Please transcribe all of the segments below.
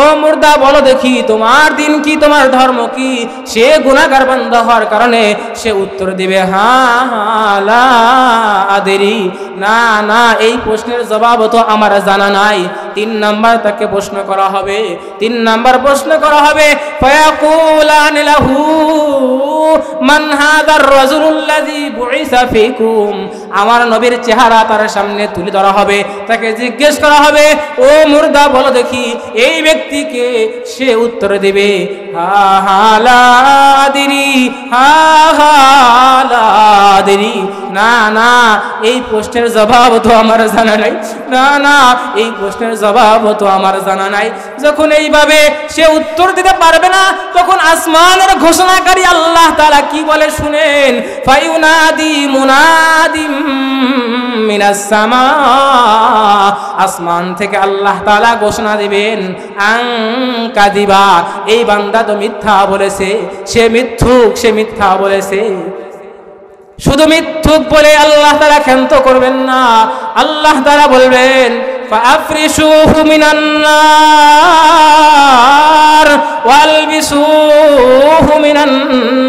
ও মুর্দা বলো দেখি তোমার দিন কি, তোমার ধর্ম কি? সে গুনাহগার বান্দা হওয়ার কারণে সে উত্তর দিবে হ্যাঁ লা আদরি, না না এই প্রশ্নের জবাব তো আমার জানা নাই। 3 নাম্বার তাকে প্রশ্ন করা হবে, 3 নাম্বার প্রশ্ন করা হবে ফায়াকুলান লাহু মান হাদার রাজুলুল্লাযী বুইসা ফীকুম, আমার নবীর চেহারা তার সামনে তুলে ধরা হবে, তাকে জিজ্ঞেস করা হবে ও মুর্দা বলো দেখি এই ব্যক্তিকে? সে উত্তর দেবে হা হা লা আদরি, হা হা লা আদরি, না না এই প্রশ্নের জবাব তো আমার জানা নাই, না না এই প্রশ্নের জবাব তো আমার জানা নাই। যখন এইভাবে সে উত্তর দিতে পারবে না, তখন আসমানের ঘোষণাকারী আল্লাহ তাআলা কি বলে শুনেন, ফায়ুনাদি মুনাদিম মিনাস সামা, আসমান থেকে আল্লাহ তাআলা ঘোষণা দিবেন আন কাযিবা, এই বান্দা তো মিথ্যা বলেছে, সে মিথ্যুক, সে মিথ্যা বলেছে। শুধু মিথ্যুক বলে আল্লাহ তাআলা ক্ষান্ত করবেন না, আল্লাহ তাআলা বলবেন ফাআফরিশুহু মিনান নার ওয়ালবিসুহু মিনান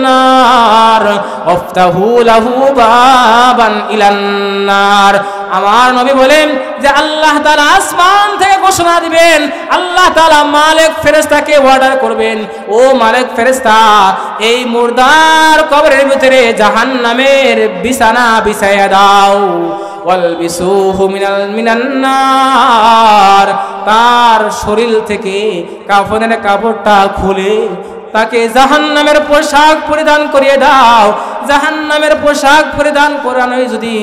নার ওয়াফতাহু লাহু বাবান ইলান নার। আমার নবী বলেন যে আল্লাহ তাআলা আসমান থেকে ঘোষণা দিবেন, আল্লাহ তাআলা মালিক ফেরেশতাকে অর্ডার করবেন, ও মালিক ফেরেশতা এই মুর্দার কবরের ভিতরে জাহান্নামের বিছানা বিছায়া দাও, ওয়ালবিসুহু মিনান নার, তার শরীর থেকে কাফনের কাপড়টা খুলে তাকে জাহান্নামের পোশাক পরিধান করিয়ে দাও। জাহান্নামের পোশাক পরিধান করানোই যদি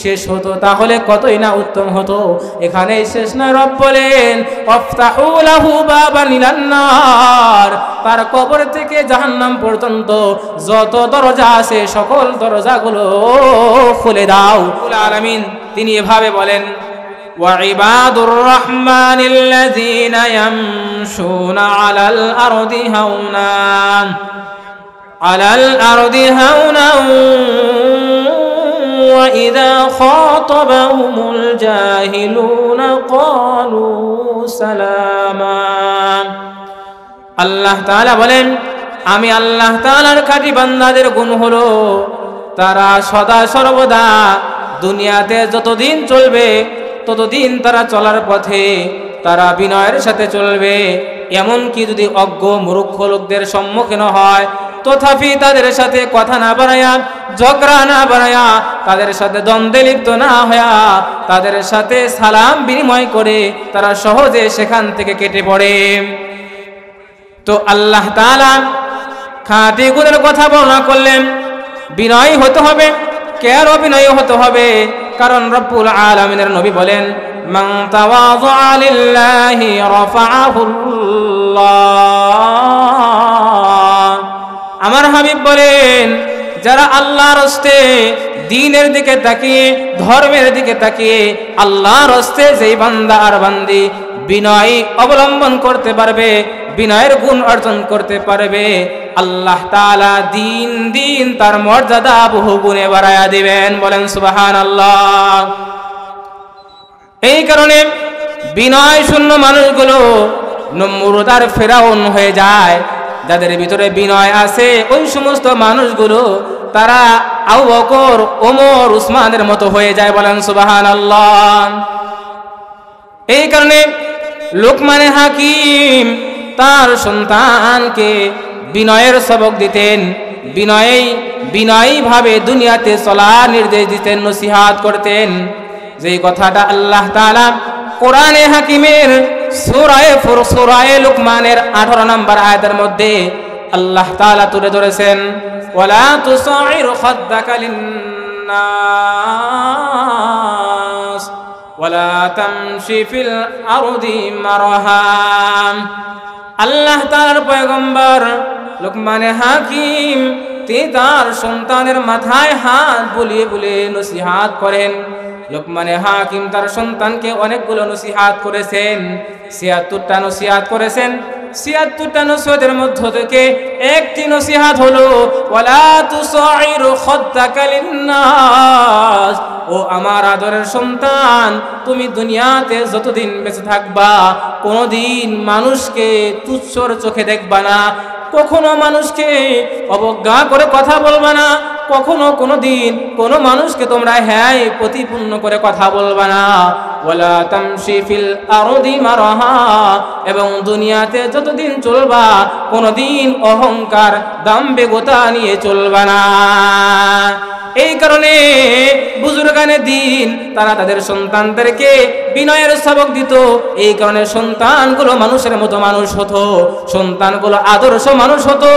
শেষ হতো তাহলে কতই না উত্তম হতো। এখানেই শেষ নয়, রব বলেন ওয়াফতাহু লাহু বাবান ইলান নার, তার কবর থেকে জাহান্নাম পর্যন্ত যত দরজা আছে সকল দরজাগুলো খুলে দাও। রব্বুল আলামিন তিনি এভাবে বলেন وعباد الرحمن الذين يمشون على الأرض هونا وإذا خاطبهم الجاهلون قالوا سلاما। আল্লাহ তাআলা বলেন আমি আল্লাহ তাআলার খাঁটি বান্দাদের গুণ হলো তারা সদা সর্বদা দুনিয়াতে যতদিন চলবে ততদিন তারা চলার পথে তারা বিনয়ের সাথে চলবে। এমনকি যদি অজ্ঞ মূর্খ লোকদের সম্মুখীন হয় তথাপি তাদের সাথে কথা না বাড়ায়া, ঝগড়া না বাড়ায়া, তাদের সাথে দ্বন্দ্বে লিপ্ত না হয়া তাদের সাথে সালাম বিনিময় করে তারা সহজে সেখান থেকে কেটে পড়ে। তো আল্লাহ তাআলা খাঁটি গুণের কথা বর্ণনা করলেন। বিনয়ী হতে হবে। কেন বিনয়ী হতে হবে? কারণ রব্বুল আলামিনের নবী বলেন মান তাওয়াযআ লিল্লাহি রাফাআহুল্লাহ। আমার হাবিব বলেন যারা আল্লাহর রাস্তে দ্বীনের দিকে তাকিয়ে, ধর্মের দিকে তাকিয়ে আল্লাহর রাস্তে যেই বান্দা আর বান্দি বিনয় অবলম্বন করতে পারবে, বিনয়ের গুণ অর্জন করতে পারবে, আল্লাহ তাআলা দিন দিন তার মর্যাদা বহু গুণে বাড়ায়া দিবেন। বলেন সুবহানাল্লাহ। এই কারণে বিনয় শূন্য মানুষগুলো নমরুদ আর ফেরাউন হয়ে যায়। যাদের ভিতরে বিনয় আছে ওই সমস্ত মানুষগুলো তারা আবু বকর, ওমর, উসমানের মতো হয়ে যায়। বলেন সুবহানাল্লাহ। এই কারণে লোকমানে হাকিম তার সন্তানকে বিনয়ের সবক দিতেন, বিনয়ী ভাবে দুনিয়াতে চলার নির্দেশ দিতেন, নসিহাত করতেন। যেই কথাটা আল্লাহ তাআলা কোরআনে হাকিমের সূরা লুকমানের 18 নম্বর আয়াতের মধ্যে আল্লাহ তাআলা তুলে ধরেছেন, ওয়ালা তুসাইর খাদ্দাকা লিন্নাস ওয়ালা তামশি ফিল আরদি মারহা। আল্লাহ তাআলার পয়গম্বর লুকমানে হাকিম তিনি তার সন্তানের মাথায় হাত বুলিয়ে বুলিয়ে নসিহাত করেন। লুকমানে হাকিম তার সন্তানকে অনেকগুলো নসিহাত করেছেন, ৭৬টা নসিহাত করেছেন। ৭৬টা নসিহতের মধ্য থেকে একটি নসিহত হলো ওয়ালা তুসাইরু খাদ্দাকা লিন্নাস, ও আমার আদরের সন্তান, তুমি দুনিয়াতে যতদিন বেঁচে থাকবা কোনোদিন মানুষকে তুচ্ছর চোখে দেখবা না, কখনো মানুষকে অবজ্ঞা করে কথা বলবা না, কখনো কোনোদিন কোনো মানুষকে তোমরা হ্যাঁ প্রতিপূর্ণ করে কথা বলবা না। ওয়ালা তামশি ফিল আরদি মারহা, এবং দুনিয়াতে যতদিন চলবা কোনোদিন অহংকার দাম্ভিকতা নিয়ে চলবা না। এই কারণে বুজুর্গানে দিন তারা তাদের সন্তানদেরকে বিনয়ের সবক দিত। এই কারণে সন্তানগুলো মানুষের মতো মানুষ হতো, সন্তানগুলো আদর্শ মানুষ হতো।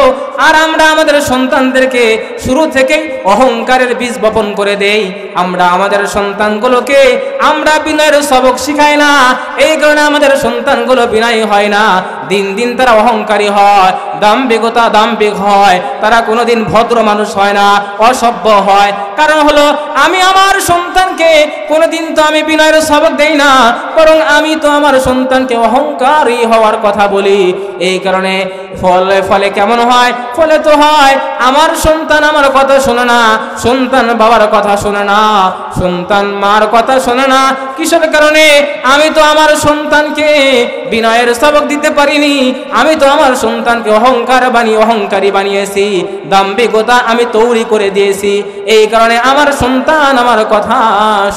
আর আমরা আমাদের সন্তানদেরকে শুরু থেকেই অহংকারের বীজ বপন করে দেই। আমরা আমাদের সন্তানগুলোকে আমরা বিনয়ের সবক শিখাই না, এই কারণে আমাদের সন্তানগুলো বিনয়ী হয় না। দিন দিন তারা অহংকারী হয়, দাম্ভিক হয়, তারা কোনোদিন ভদ্র মানুষ হয় না, অসভ্য হয়। কারণ হলো আমি আমার সন্তানকে কোনোদিন তো আমি বিনয়ের সবক দেই না, বরং আমি তো আমার সন্তানকে অহংকারী হওয়ার কথা বলি। এই কারণে ফলে কেমন হয়? ফলে তো হয় আমার সন্তান আমার কথা শোনে না, সন্তান বাবার কথা শোনে না, সন্তান মার কথা শোনে না। কিসের কারণে? আমি তো আমার সন্তানকে বিনয়ের সবক দিতে পারিনি, আমি তো আমার সন্তানকে অহংকারী বানিয়েছি, দাম্ভিকতা আমি তৈরি করে দিয়েছি। এই কারণে আমার সন্তান আমার কথা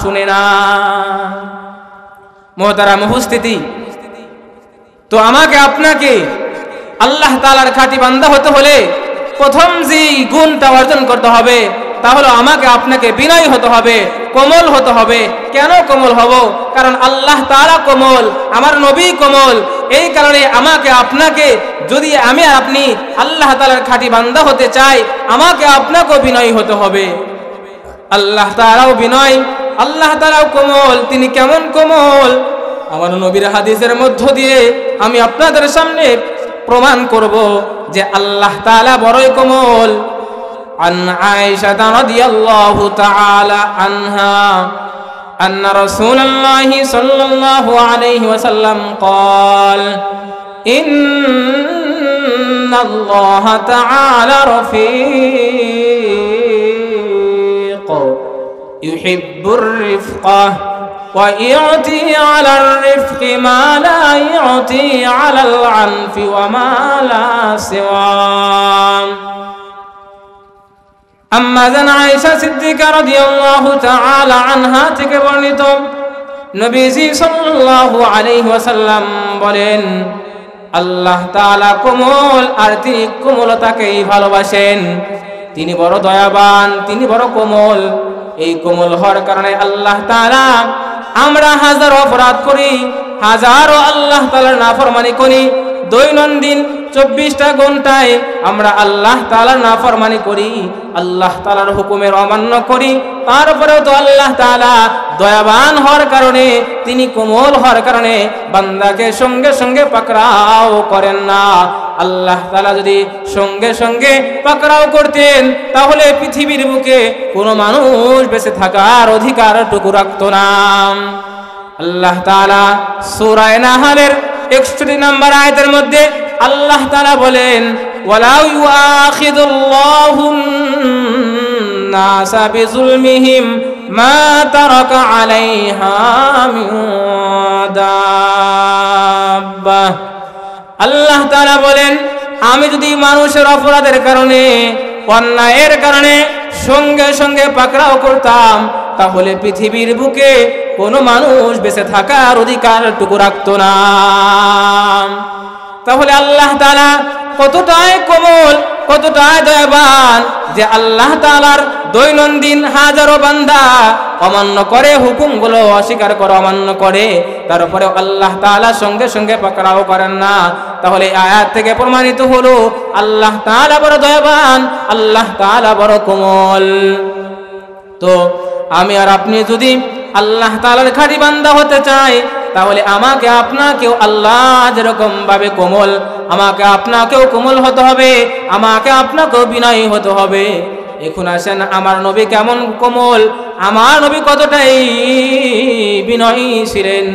শুনে না। মুহতারাম উপস্থিতি, তো আমাকে আপনাকে আল্লাহ তাআলার খাঁটি বান্দা হতে হলে প্রথম যে গুণটা অর্জন করতে হবে তা হলো আমাকে আপনাকে বিনয়ী হতে হবে, কোমল হতে হবে। কেন কোমল হব? কারণ আল্লাহ তাআলা কোমল, আমার নবী কোমল। এই কারণে আমাকে আপনাকে, যদি আমি আর আপনি আল্লাহ তাআলার খাঁটি বান্দা হতে চাই, আমাকে আপনাকেও বিনয়ী হতে হবে। আল্লাহ তাআলাও বিনয়, আল্লাহ তাআলাও কোমল। তিনি কেমন কোমল? আমার নবীর হাদিসের মধ্য দিয়ে আমি আপনাদের সামনে প্রমাণ করব যে আল্লাহ তাআলা বড়ই কোমল। আন আয়েশা রাদিয়াল্লাহু তাআলা আনহা আন্না রাসূলুল্লাহি সাল্লাল্লাহু আলাইহি ওয়াসাল্লাম قال ইন্নাল্লাহা তাআলা রাফীক ইউহিব্বুর রিফকা ويعطي على الرفق ما لا يعطي على العنف وما لا سواه। أما ذن عائشة صديقة رضي الله تعالى عنها থেকে বর্ণিত নবীজি সাল্লাল্লাহু আলাইহি ওয়াসাল্লাম বলেন, আল্লাহ তাআলা কোমল, আর তিনি কোমলতাকেই ভালোবাসেন। তিনি বড় দয়াবান, তিনি বড় কোমল। এই কোমল হওয়ার কারণে আল্লাহ তাআলা, আমরা হাজারো অপরাধ করি, হাজারো আল্লাহ তাআলার নাফরমানি করি, দৈনন্দিন 24টা ঘন্টায় আমরা আল্লাহ তাআলার নাফরমানি করি, আল্লাহ তাআলার হুকুমের অমান্য করি। তারপরেও তো আল্লাহ তাআলা দয়াবান হওয়ার কারণে, তিনি কোমল হওয়ার কারণে বান্দাকে সঙ্গে সঙ্গে পাকড়াও করেন না। আল্লাহ তাআলা যদি সঙ্গে সঙ্গে পাকড়াও করতেন তাহলে পৃথিবীর বুকে কোনো মানুষ বেঁচে থাকার অধিকারটুকু রাখত না। আল্লাহ তাআলা সূরা নাহলের 61 নম্বর আয়াতের মধ্যে আল্লাহ তাআলা বলেন, ওয়ালাউ ইউআখিদুল্লাহুন নাসা বিজুলমিহিম মা তারাকা আলাইহা মিন দাব্বা। আল্লাহ তাআলা বলেন, আমি যদি মানুষের অপরাধের কারণে, অন্যায়ের কারণে সঙ্গে সঙ্গে পাকড়াও করতাম তাহলে পৃথিবীর বুকে কোনো মানুষ বেঁচে থাকার অধিকারটুকু রাখত না। তাহলে আল্লাহ তাআলা কতটাই কোমল, কতটাই দয়াবান যে আল্লাহ তাআলার দৈনন্দিন হাজারো বান্দা অমান্য করে, হুকুমগুলো অস্বীকার করে, অমান্য করে, তারপরে আল্লাহ তাআলা সঙ্গে সঙ্গে পাকড়াও করেন না। তাহলে আয়াত থেকে প্রমাণিত হলো আল্লাহ তাআলা বড় দয়াবান, আল্লাহ তাআলা বড় কোমল। তো আমি আর আপনি যদি আল্লাহ তাআলার খাঁটি বান্দা হতে চাই তাহলে আমাকে আপনাকেও আল্লাহ যেরকম ভাবে কোমল, আমাকে আপনাকেও কোমল হতে হবে, আমাকে আপনাকেও বিনয়ী হতে হবে। এখন আসেন, আমার নবী কেমন কোমল, আমার নবী কতটাই বিনয়ী ছিলেন।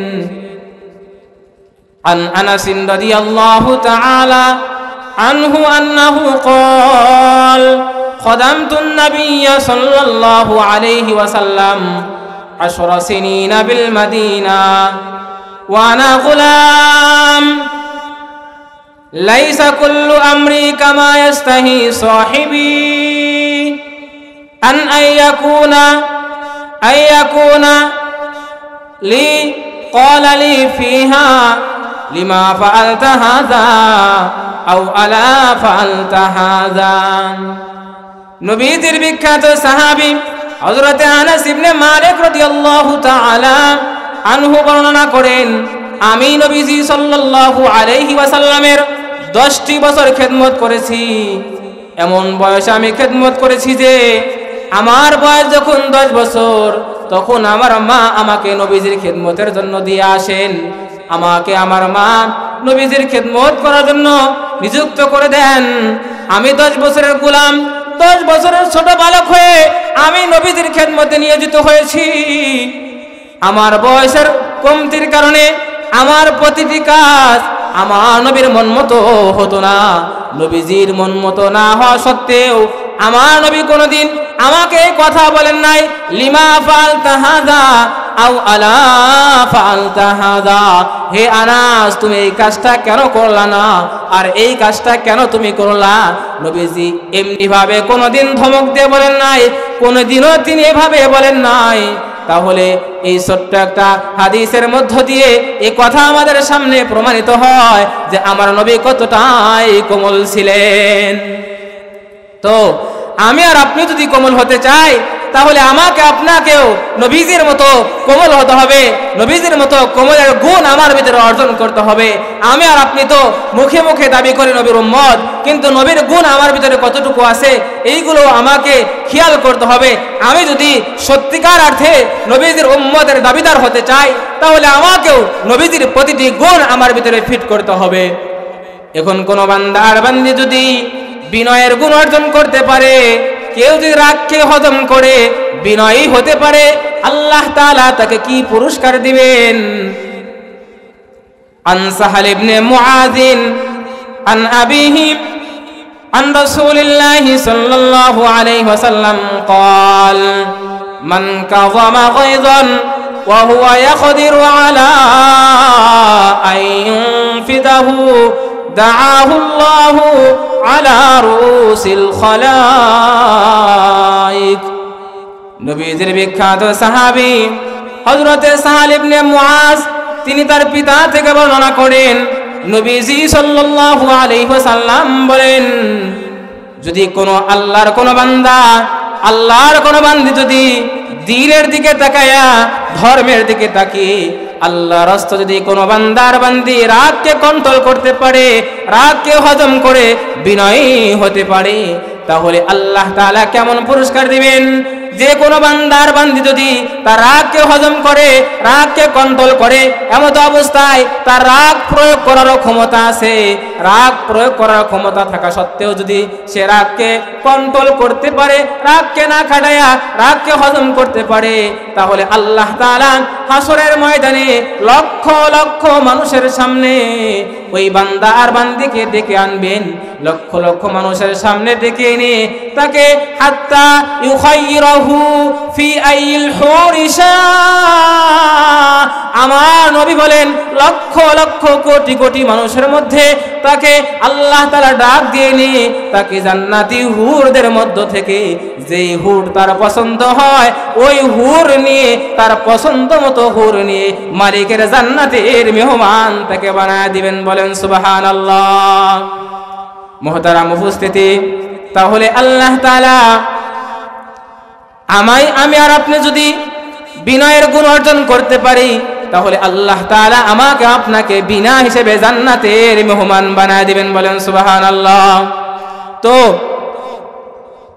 عن أنس رضي الله تعالى عنه أنه قال خدمت النبي صلى الله عليه وسلم 10 سنين بالمدينة وأنا غلام ليس كل أمري كما يستحي صاحبي أن يكون لي قال لي فيها لما فعلت هذا أو ألا فعلت هذا নবীজির বিখ্যাত সাহাবী হযরত আনাস ইবনে মালিক রাদিয়াল্লাহু তাআলা আনহু বর্ণনা করেন, আমি নবীজি সাল্লাল্লাহু আলাইহি ওয়াসাল্লামের 10টি বছর খেদমত করেছি। এমন বয়সে আমি খেদমত করেছি যে আমার বয়স যখন 10 বছর তখন আমার মা আমাকে নবীজির খেদমতের জন্য দিয়ে আসেন। আমাকে আমার মা নবীজির খেদমত করার জন্য নিযুক্ত করে দেন। আমি 10 বছরের গোলাম, 10 বছরের ছোট বালক হয়ে আমি নবীজির খেদমতে নিয়োজিত হয়েছি। আমার বয়সের কমতির কারণে আমার প্রতিটি কাজ আমার নবীর মন মতো হতো না। নবীজির মন মতো না হওয়া সত্ত্বেও আমার নবী কোনোদিন আমাকে কথা বলেন নাই, লিমা ফালতা হাযা আও আলা ফালতা হাযা, হে আনাস তুমি এই কাজটা কেন করলা না, আর এই কাজটা কেন তুমি করলা। নবীজি এমনি ভাবে কোনোদিন ধমক দিয়ে বলেন নাই, কোনোদিনও তিনি এভাবে বলেন নাই। তাহলে এই ছোট্ট একটা হাদিসের মধ্য দিয়ে এই কথা আমাদের সামনে প্রমাণিত হয় যে আমার নবী কতটাই কোমল ছিলেন। তো আমি আর আপনি যদি কোমল হতে চাই তাহলে আমাকে আপনাকেও নবীজির মতো কোমল হতে হবে, নবীজির মতো কোমলের গুণ আমার ভিতরে অর্জন করতে হবে। আমি আর আপনি তো মুখে মুখে দাবি করি নবীর উম্মত, কিন্তু নবীর গুণ আমার ভিতরে কতটুকু আছে এইগুলো আমাকে খেয়াল করতে হবে। আমি যদি সত্যিকার অর্থে নবীজির উম্মতের দাবিদার হতে চাই তাহলে আমাকেও নবীজির প্রতিটি গুণ আমার ভিতরে ফিট করতে হবে। এখন কোন বান্দা আর বান্দি যদি বিনয়ের গুণ অর্জন করতে পারে, কেউ যদি রাগকে হজম করে বিনয়ী হতে পারে, আল্লাহ তাআলা তাকে কি পুরস্কার দিবেন। আন সাহাল ইবনে মুআযিন আন আবিহি আন রাসূলিল্লাহি সাল্লাল্লাহু আলাইহি ওয়াসাল্লাম قال من كظم غيظا وهو يقدر على أن ينفذه دعاه الله على رؤوس الخلائق। নবীজির বিখ্যাত সাহাবী হযরত সাহাল ইবনে মুআজ তিনি তার পিতা থেকে বর্ণনা করেন, নবীজি সাল্লাল্লাহু আলাইহি ওয়াসাল্লাম বলেন, যদি কোনো আল্লাহর কোনো বান্দা, আল্লাহর কোনো বান্দি যদি দ্বীনের দিকে তাকায়া ধর্মের দিকে তাকিয়ে আল্লাহর রাস্তা যদি কোনো বান্দার বান্দি রাগকে কন্ট্রোল করতে পারে, রাগকে হজম করে বিনয়ী হতে পারে, তাহলে আল্লাহ তাআলা কেমন পুরস্কার দিবেন। যে কোনো বান্দার বান্দি যদি তার রাগকে হজম করে, রাগকে কন্ট্রোল করে, এমত অবস্থায় তার রাগ প্রয়োগ করার ক্ষমতা আছে, রাগ প্রয়োগ করার ক্ষমতা থাকা সত্ত্বেও যদি সে রাগকে কন্ট্রোল করতে পারে, রাগকে না খাটায়া রাগকে হজম করতে পারে, তাহলে আল্লাহ তাআলা হাসরের ময়দানে লক্ষ লক্ষ মানুষের সামনে ওই বান্দা আর বান্দিকে ডেকে আনবেন। লক্ষ লক্ষ মানুষের সামনে ডেকে এনে তাকে হাত্তা ইউখাইরাহু ফি আইল হুরিশা, আমার নবী বলেন লক্ষ লক্ষ কোটি কোটি মানুষের মধ্যে তাকে আল্লাহ তাআলা ডাক দিয়ে নিয়ে তাকে জান্নাতি হুরদের মধ্য থেকে যেই হুর তার পছন্দ হয় ওই হুর নিয়ে, তার পছন্দ মতো হুর নিয়ে মালিকের জান্নাতের মেহমান তাকে বানায় দিবেন। বলেন সুবহানাল্লাহ। মুহতারাম উপস্থিতি, তাহলে আল্লাহ তাআলা আমি আর আপনি যদি বিনয়ের গুণ অর্জন করতে পারি তাহলে আল্লাহ তাআলা আমাকে আপনাকে বিনা হিসেবে জান্নাতের মেহমান বানায় দিবেন। বলেন সুবহানাল্লাহ। তো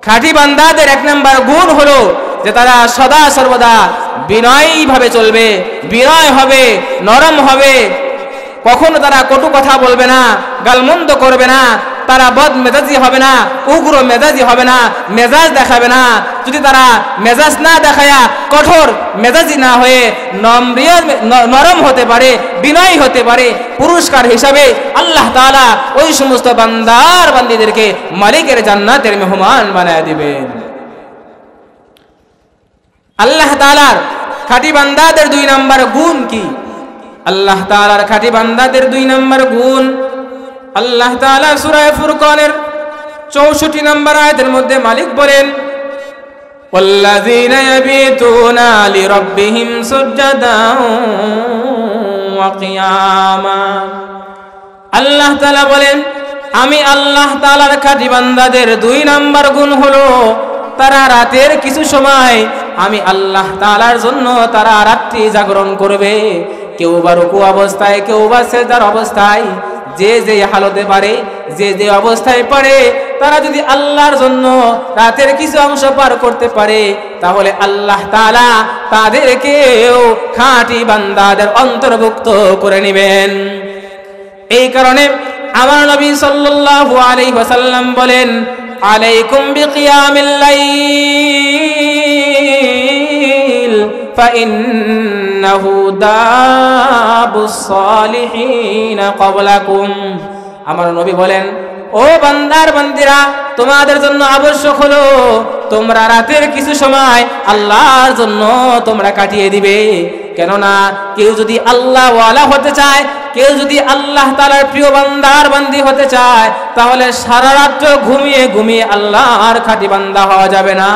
খাঁটি বান্দাদের 1 নম্বর গুণ হলো যে তারা সদা সর্বদা বিনয়ী ভাবে চলবে, বিনয় হবে, নরম হবে, কখনো তারা কটু কথা বলবে না, গালমন্দ করবে না, তারা বদ মেজাজি হবে না, উগ্র মেজাজি হবে না, মেজাজ দেখাবে না। যদি তারা মেজাজ না দেখায়া কঠোর মেজাজি না হয়ে নরম হতে পারে, বিনয়ী হতে পারে, পুরস্কার হিসাবে আল্লাহ তাআলা ওই সমস্ত বান্দার বান্দীদেরকে মালিকের জান্নাতের মেহমান বানায় দিবেন। আল্লাহ তাআলার খাঁটি বান্দাদের 2 নম্বর গুণ কি? আল্লাহ তাআলার খাঁটি বান্দাদের 2 নম্বর গুণ আল্লাহ তাআলা সূরা ফুরকানের 64 নম্বর আয়াতের মধ্যে মালিক বলেন, ওয়াল্লাযীনা ইয়াবিতুনা লিরাব্বিহিম সুজদান ওয়া কিয়ামা। আল্লাহ তাআলা বলেন, আমি আল্লাহ তাআলার খাঁটি বান্দাদের 2 নম্বর গুণ হলো তারা রাতের কিছু সময় আমি আল্লাহ তাআলার জন্য তারা রাত্রি জাগরণ করবে। কেউ বা রুকু অবস্থায়, কেউ বা সিজদার অবস্থায়, যে যে হালতে পারে, যে যে অবস্থায় পারে, তারা যদি আল্লাহর জন্য রাতের কিছু অংশ পার করতে পারে তাহলে আল্লাহ তাআলা তাদেরকেও খাঁটি বান্দাদের অন্তর্ভুক্ত করে নেবেন। এই কারণে আমার নবী সাল্লাল্লাহু আলাইহি ওয়াসাল্লাম বলেন, আলাইকুম বিকিয়ামিল লাইল ফাইন্নাহু দাবুস সালিহিন ক্বাবলাকুম। আমার নবী বলেন, ও বান্দার বান্দিরা, তোমাদের জন্য আবশ্যক হলো তোমরা রাতের কিছু সময় আল্লাহর জন্য তোমরা কাটিয়ে দিবে। কেননা কেউ যদি আল্লাহ ওয়ালা হতে চায়, কেউ যদি আল্লাহ তাআলার প্রিয় বান্দার বান্দি হতে চায়, তাহলে সারা রাত ঘুমিয়ে ঘুমিয়ে আল্লাহর খাঁটি বান্দা হওয়া যাবে না।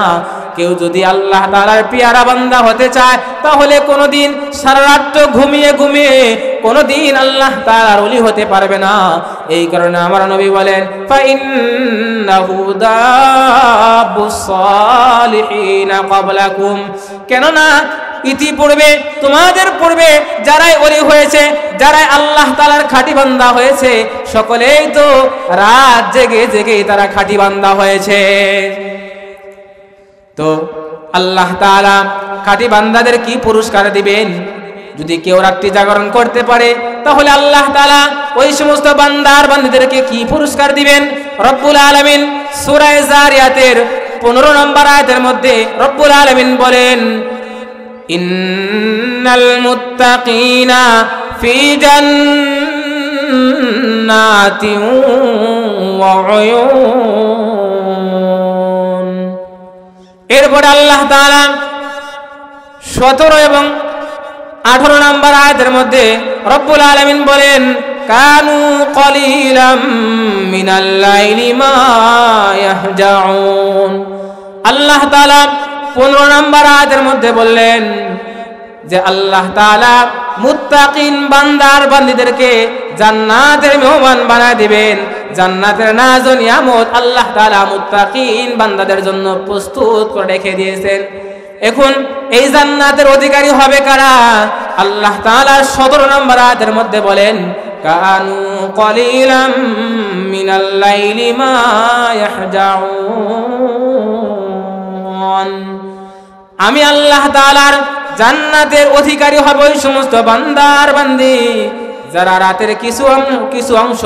কেউ যদি আল্লাহ তাআলার পিয়ারা বান্দা হতে চায় তাহলে কোনোদিন সারা রাত ঘুমিয়ে ঘুমিয়ে কোনোদিন আল্লাহ তাআলার ওলি হতে পারবে না। এই কারণে আমার নবী বলেন, ফাইন্নাহু দাবুস সালিহিন ক্বাবলাকুম। কেননা ইতিপূর্বে তোমাদের পূর্বে যারাই ওলি হয়েছে, যারাই আল্লাহ তাআলার খাঁটি বান্দা হয়েছে, সকলেই তো রাত জেগে জেগে তারা খাঁটি বান্দা হয়েছে। তো আল্লাহ তাআলা খাঁটি বান্দাদের কি পুরস্কার দিবেন? যদি কেউ রাত্রি জাগরণ করতে পারে তাহলে আল্লাহ তাআলা ওই সমস্ত বান্দার বান্দীদেরকে কি পুরস্কার দিবেন? রব্বুল আলামিন সূরা যারিয়াতের 15 নম্বর আয়াতের মধ্যে রব্বুল আলামিন বলেন, ইন্নাল মুত্তাকিনা ফি জান্নাতিন ওয়া উয়ুন। এরপর আল্লাহ তাআলা 17 এবং 18 নম্বর আয়াতের মধ্যে রব্বুল আলামিন বলেন, কানু কলিলাম মিনাল লাইলি মা ইয়াহজাউন। আল্লাহ তাআলা 15 নম্বর আয়াতের মধ্যে বললেন যে আল্লাহ তাআলা মুত্তাকিন বান্দার বান্দীদেরকে জান্নাতের মেহমান বানায় দিবেন। জান্নাতের নাজ ও নিয়ামত আল্লাহ তাআলা মুত্তাকিন বান্দাদের জন্য প্রস্তুত করে রেখে দিয়েছেন। এখন এই জান্নাতের অধিকারী হবে কারা? আল্লাহ তাআলা 17 নম্বর আয়াতের মধ্যে বলেন, কানু কলিলাম মিনাল লাইলি মা ইয়াহজাউন। আমি আল্লাহ তাআলার জান্নাতের অধিকারী হবে ওই সমস্ত বান্দার বান্দি যারা রাতের কিছু অংশ,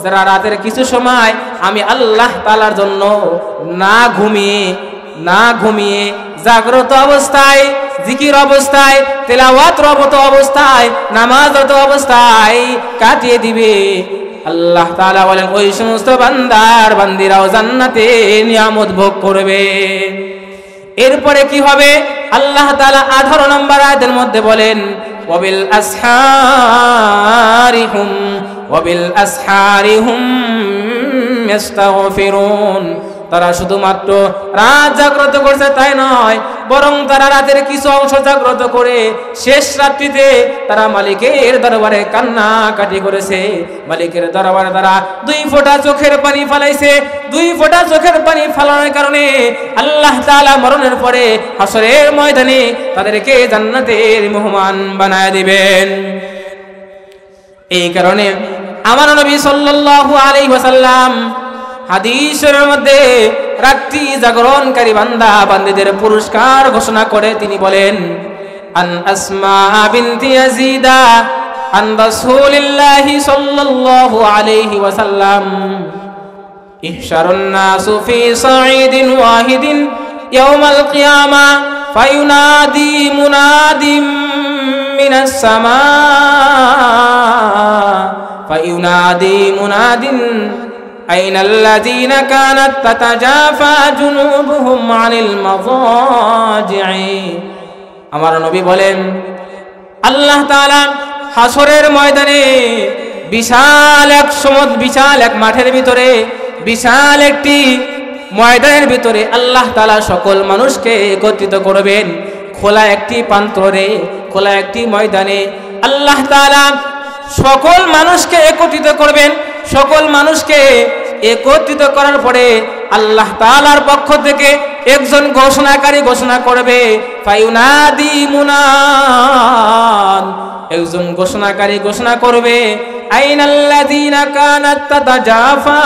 যারা রাতের কিছু সময় আমি আল্লাহ তাআলার জন্য না ঘুমিয়ে জাগ্রত অবস্থায়, জিকির অবস্থায়, তেলাওয়াতরত অবস্থায়, নামাজরত অবস্থায় কাটিয়ে দিবে। আল্লাহ তাআলা বলেন ওই সমস্ত বান্দার বান্দিরাও জান্নাতে নিয়ামত ভোগ করবে। এরপরে কি হবে? আল্লাহ তাআলা 18 নম্বর আয়াতের মধ্যে বলেন, ওয়াবিল আসহারিহুম ইস্তাগফিরুন। তারা শুধুমাত্র রাত জাগ্রত করছে তাই নয়, বরং তারা রাতের কিছু অংশ জাগ্রত করে শেষ রাত্রিতে তারা মালিকের দরবারে কান্নাকাটি করেছে। মালিকের দরবারে তারা 2 ফোঁটা চোখের পানি ফেলাইছে। 2 ফোঁটা চোখের পানি ফেলানোর কারণে আল্লাহ তাআলা মরণের পরে হাসরের ময়দানে তাদেরকে জান্নাতের মেহমান বানায় দিবেন। এই কারণে আমার নবী সাল্লাল্লাহু আলাইহি ওয়াসাল্লাম হাদিসের মধ্যে রাত্রি জাগরণকারী বান্দা বান্দীদের পুরস্কার ঘোষণা করে তিনি বলেন, আন আসমা বিনতি ইয়াজিদা আন রাসূলিল্লাহি সাল্লাল্লাহু আলাইহি ওয়াসাল্লাম ইহশারুন নাসু ফি সাঈদিন ওয়াহিদিন ইয়াউমাল কিয়ামা ফায়ুনাদি মুনাদিম মিনাস সামা ফায়ুনাদি মুনাদিন আইনাল্লাযীনা কানাত তাতাজাফা জুনুবুহুম আনিল মাযাজি'i। আমার নবী বলেন, আল্লাহ তাআলা হাসরের ময়দানে বিশাল এক মাঠের ভিতরে, বিশাল একটি ময়দানের ভিতরে আল্লাহ তাআলা সকল মানুষকে একত্রিত করবেন। খোলা একটি প্রান্তরে, খোলা একটি ময়দানে আল্লাহ তাআলা সকল মানুষকে একত্রিত করবেন। সকল মানুষকে একত্রিত করার পরে আল্লাহ তাআলার পক্ষ থেকে একজন ঘোষণাকারী ঘোষণা করবে, ফায়ুনাদি মুনাদ, একজন ঘোষণাকারী ঘোষণা করবে, আইনাল্লাযীনা কানাত তাতাজাফা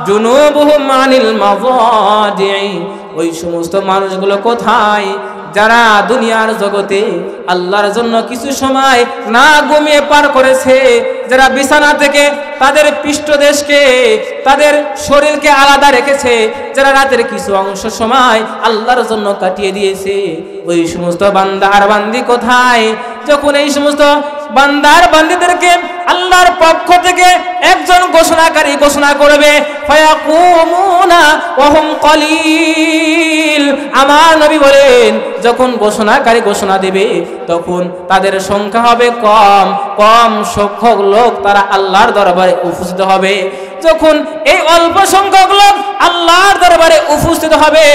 জুনুবুহুম আনিল মাযাজি'i। ওই সমস্ত মানুষগুলো কোথায় যারা দুনিয়ার জগতে আল্লাহর জন্য কিছু সময় না ঘুমিয়ে পার করেছে, যারা বিছানা থেকে তাদের পৃষ্ঠদেশকে, তাদের শরীরকে আলাদা রেখেছে, যারা রাতের কিছু অংশ সময় আল্লাহর জন্য কাটিয়ে দিয়েছে, ওই সমস্ত বান্দা আর বান্দি কোথায়? যখন এই সমস্ত বান্দার বান্দিদেরকে আল্লাহর পক্ষ থেকে একজন ঘোষণাকারী ঘোষণা করবে, ফায়াকুমুনা ওয়া হুম কলিল। আমার নবী বলেন, যখন ঘোষণাকারী ঘোষণা দেবে তখন তাদের সংখ্যা হবে কম, কম সংখ্যক লোক তারা আল্লাহর দরবারে উপস্থিত হবে। যখন এই অল্প সংখ্যক লোক আল্লাহর দরবারে উপস্থিত হবে,